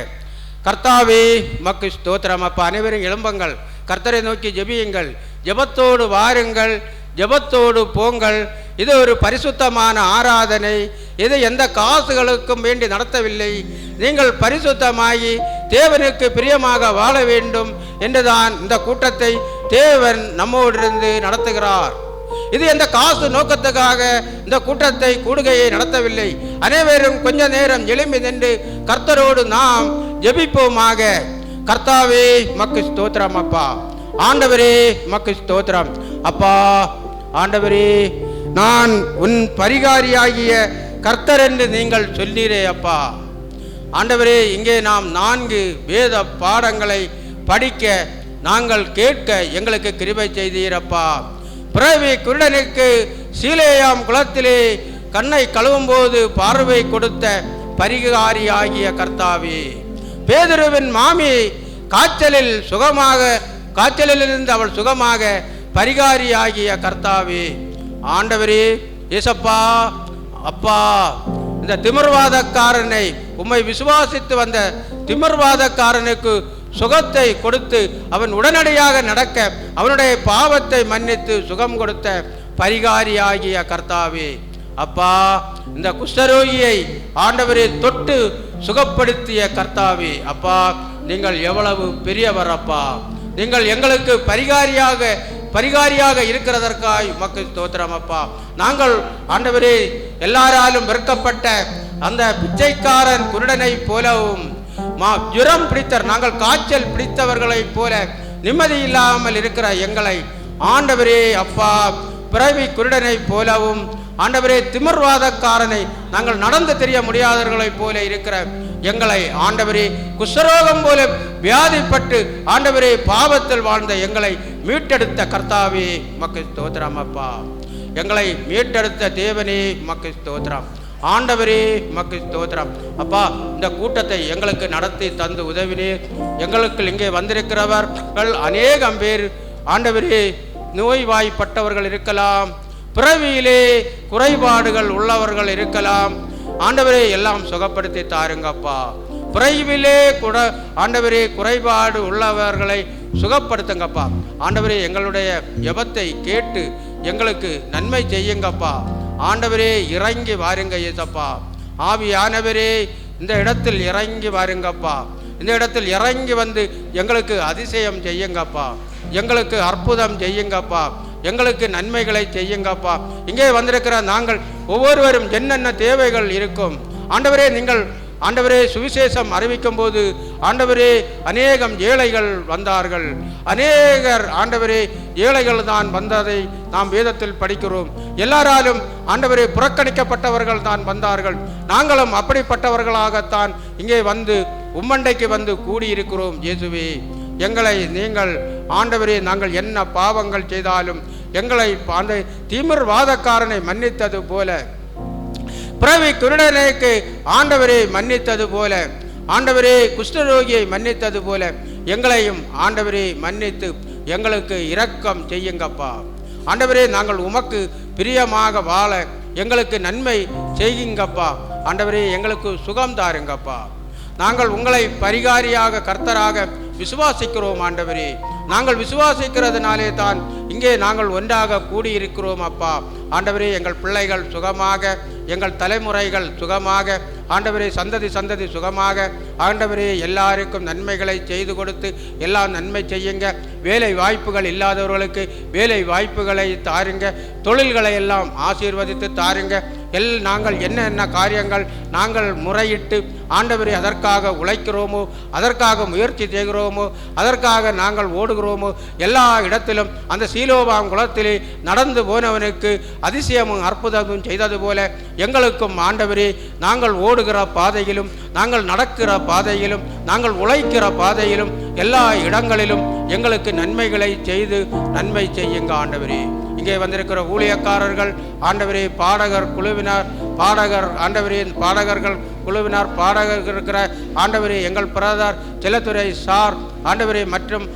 கர்த்தாவே உமக்கு ஸ்தோத்திரம். அப்பா, அனைவரும் எழும்புங்கள், கர்த்தரை நோக்கி ஜெபியுங்கள், ஜெபத்தோடு வாருங்கள், ஜெபத்தோடு போங்கள். இது ஒரு பரிசுத்தமான ஆராதனை. இது எந்த காசுகளுக்கும் வேண்டி நடத்தவில்லை. நீங்கள் பரிசுத்தமாகி தேவனுக்கு பிரியமாக வாழ வேண்டும் என்றுதான் இந்த கூட்டத்தை தேவன் நம்மோடிருந்து நடத்துகிறார். இது எந்த காசு நோக்கத்துக்காக இந்த கூட்டத்தை கூடுகையை நடத்தவில்லை. அனைவரும் கொஞ்ச நேரம் எழும்பி நின்று கர்த்தரோடு நாம் ஜெபிப்போமாக. கர்த்தாவே உமக்கு ஸ்தோத்திரம். அப்பா ஆண்டவரே உமக்கு ஸ்தோத்திரம். அப்பா ஆண்டவரே, நான் உன் பரிகாரியாகிய கர்த்தர் என்று நீங்கள் சொல்லீரே. அப்பா ஆண்டவரே, இங்கே நாம் 4 வேத பாடங்களை படிக்க நாங்கள் கேட்க எங்களுக்கு கிருபை செய்தீரப்பா. பிறவி குருடனுக்கு சீலேயாம் குளத்திலே கண்ணை கழுவும் போது பார்வை கொடுத்த பரிகாரியாகிய கர்த்தாவே, பேதுருவின் மாமி காய்ச்சலிலிருந்து அவள் சுகமாக பரிகாரியாகிய கர்த்தாவே, ஆண்டவரே இயேசப்பா, அப்பா இந்த திமிர்வாதக்காரனை உம்மை விசுவாசித்து வந்த திமிர்வாதக்காரனுக்கு சுகத்தை கொடுத்து அவன் உடனடியாக நடக்க அவனுடைய பாவத்தை மன்னித்து சுகம் கொடுத்த பரிகாரியாகிய கர்த்தாவே, அப்பா இந்த குஷ்டரோகியை ஆண்டவரை தொட்டு சுகப்படுத்திய கர்த்தாவே, அப்பா நீங்கள் எவ்வளவு பெரியவர். அப்பா நீங்கள் எங்களுக்கு பரிகாரியாக இருக்கிறதற்காய் உமக்கு ஸ்தோத்திரம். அப்பா நாங்கள் ஆண்டவரே எல்லாராலும் வெறுக்கப்பட்ட அந்த பிச்சைக்காரன் குருடனை போலவும் ஜுரம் பிடித்தர் நாங்கள் காய்ச்சல் பிடித்தவர்களைப் போல நிம்மதி இல்லாமல் இருக்கிற எங்களை ஆண்டவரே, அப்பா பிறவி குருடனை போலவும் ஆண்டவரே திமிர்வாதக்காரனை நாங்கள் நடந்து தெரிய முடியாதவர்களைப் போல இருக்கிற எங்களை ஆண்டவரே குஷ்டரோகம் போல வியாதிப்பட்டு ஆண்டவரே பாவத்தில் வாழ்ந்த எங்களை மீட்டெடுத்த கர்த்தாவே உமக்கு ஸ்தோத்திரம். அப்பா எங்களை மீட்டெடுத்த தேவனே உமக்கு ஸ்தோத்திரம். ஆண்டவரே உமக்கு ஸ்தோத்திரம். அப்பா இந்த கூட்டத்தை எங்களுக்கு நடத்தி தந்து உதவினீர். எங்களுக்கு இங்கே வந்திருக்கிறவர்கள் அநேகம் பேர் ஆண்டவரே நோய்வாய்ப்பட்டவர்கள் இருக்கலாம், பிறவியிலே குறைபாடுகள் உள்ளவர்கள் இருக்கலாம். ஆண்டவரே எல்லாம் சுகப்படுத்தி தாருங்கப்பா. பிறவிலே கூட ஆண்டவரே குறைபாடு உள்ளவர்களை சுகப்படுத்துங்கப்பா. ஆண்டவரே எங்களுடைய ஜெபத்தை கேட்டு எங்களுக்கு நன்மை செய்யுங்கப்பா. ஆண்டவரே இறங்கி வாருங்க இயேசப்பா. ஆவியானவரே இந்த இடத்தில் இறங்கி வாருங்கப்பா. இந்த இடத்தில் இறங்கி வந்து எங்களுக்கு அதிசயம் செய்யுங்கப்பா, எங்களுக்கு அற்புதம் செய்யுங்கப்பா, எங்களுக்கு நன்மைகளை செய்யுங்கப்பா. இங்கே வந்திருக்கிற நாங்கள் ஒவ்வொருவரும் என்னென்ன தேவைகள் இருக்கும் ஆண்டவரே, நீங்கள் ஆண்டவரே சுவிசேஷம் அறிவிக்கும் போது ஆண்டவரே அநேகம் ஏழைகள் வந்தார்கள். அநேகர் ஆண்டவரே ஏழைகள் தான் வந்ததை நாம் வேதத்தில் படிக்கிறோம். எல்லாராலும் ஆண்டவரே புறக்கணிக்கப்பட்டவர்கள் தான் வந்தார்கள். நாங்களும் அப்படிப்பட்டவர்களாகத்தான் இங்கே வந்து உம்மண்டைக்கு வந்து கூடியிருக்கிறோம். இயேசுவே எங்களை நீங்கள் ஆண்டவரே நாங்கள் என்ன பாவங்கள் செய்தாலும் எங்களை அந்த திமிர்வாதக்காரனை மன்னித்தது போல, பிறவி குருடனுக்கு ஆண்டவரை மன்னித்தது போல, ஆண்டவரே குஷ்டரோகியை மன்னித்தது போல எங்களையும் ஆண்டவரே மன்னித்து எங்களுக்கு இரக்கம் செய்யுங்கப்பா. ஆண்டவரே நாங்கள் உமக்கு பிரியமாக வாழ எங்களுக்கு நன்மை செய்யுங்கப்பா. ஆண்டவரே எங்களுக்கு சுகம் தாருங்கப்பா. நாங்கள் உங்களை பரிகாரியாக கர்த்தராக விசுவாசிக்கிறோம். ஆண்டவரே நாங்கள் விசுவாசிக்கிறதுனாலே தான் இங்கே நாங்கள் ஒன்றாக கூடியிருக்கிறோம். அப்பா ஆண்டவரே எங்கள் பிள்ளைகள் சுகமாக, எங்கள் தலைமுறைகள் சுகமாக, ஆண்டவரே சந்ததி சுகமாக, ஆண்டவரே எல்லாருக்கும் நன்மைகளை செய்து கொடுத்து எல்லாம் நன்மை செய்யுங்க. வேலை வாய்ப்புகள் இல்லாதவர்களுக்கு வேலை வாய்ப்புகளை தாருங்க. தொழில்களை எல்லாம் ஆசீர்வதித்து தாருங்க. நாங்கள் என்ன காரியங்கள் நாங்கள் முறையிட்டு ஆண்டவரே அதற்காக உழைக்கிறோமோ, அதற்காக முயற்சி செய்கிறோமோ, அதற்காக நாங்கள் ஓடுகிறோமோ, எல்லா இடத்திலும் அந்த சீலோவாம் குளத்திலே நடந்து போனவனுக்கு அதிசயமும் அற்புதமும் செய்தது போல எங்களுக்கும் ஆண்டவரே நாங்கள் ஓடுகிற பாதையிலும், நாங்கள் நடக்கிற பாதையிலும், நாங்கள் உழைக்கிற பாதையிலும், எல்லா இடங்களிலும் எங்களுக்கு நன்மைகளை செய்து நன்மை செய்யுங்க ஆண்டவரே. இங்கே வந்திருக்கிற ஊழியக்காரர்கள் ஆண்டவரே, பாடகர் குழுவினர், ஆண்டவரே பாடகர்கள் குழுவினர், பாடகர் இருக்கிற ஆண்டவரே எங்கள் பிரதர் செல்லத்துறை சார் ஆண்டவரே, மற்றும்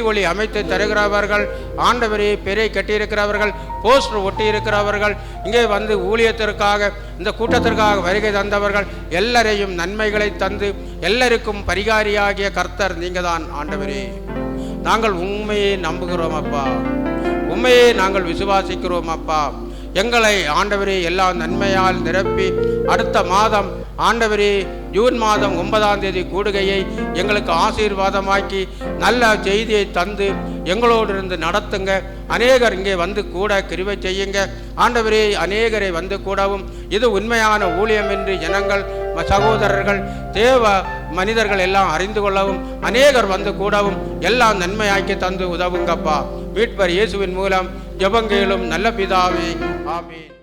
ஒலி அமைத்து தருகிறவர்கள் ஆண்டவரே, பெரிய கட்டியிருக்கிறவர்கள், போஸ்டர் ஒட்டி இருக்கிறவர்கள், இங்கே வந்து ஊழியத்திற்காக இந்த கூட்டத்திற்காக வருகை தந்தவர்கள் எல்லாரையும் நன்மைகளை தந்து எல்லாருக்கும் பரிகாரியாகிய கர்த்தர் நீங்க தான் ஆண்டவரே. நாங்கள் உண்மையை நம்புகிறோம் அப்பா, உண்மையை நாங்கள் விசுவாசிக்கிறோம் அப்பா. எங்களை ஆண்டவரே எல்லா நன்மையால் நிரப்பி அடுத்த மாதம் ஆண்டவரே ஜூன் மாதம் 9ஆம் தேதி கூடுகையை எங்களுக்கு ஆசீர்வாதமாக்கி நல்ல செய்தியை தந்து எங்களோடு இருந்து நடத்துங்க. அநேகர் இங்கே வந்து கூட கிருபை செய்யுங்க ஆண்டவரே. அநேகரை வந்து கூடவும் இது உண்மையான ஊழியம் என்று ஜனங்கள் சகோதரர்கள் தேவ மனிதர்கள் எல்லாம் அறிந்து கொள்ளவும் அநேகர் வந்து கூடவும் எல்லாம் நன்மையாக்கி தந்து உதவுங்கப்பா. மீட்பர் இயேசுவின் மூலம் ஜெபங்கேளும் நல்ல பிதாவே, ஆமென்.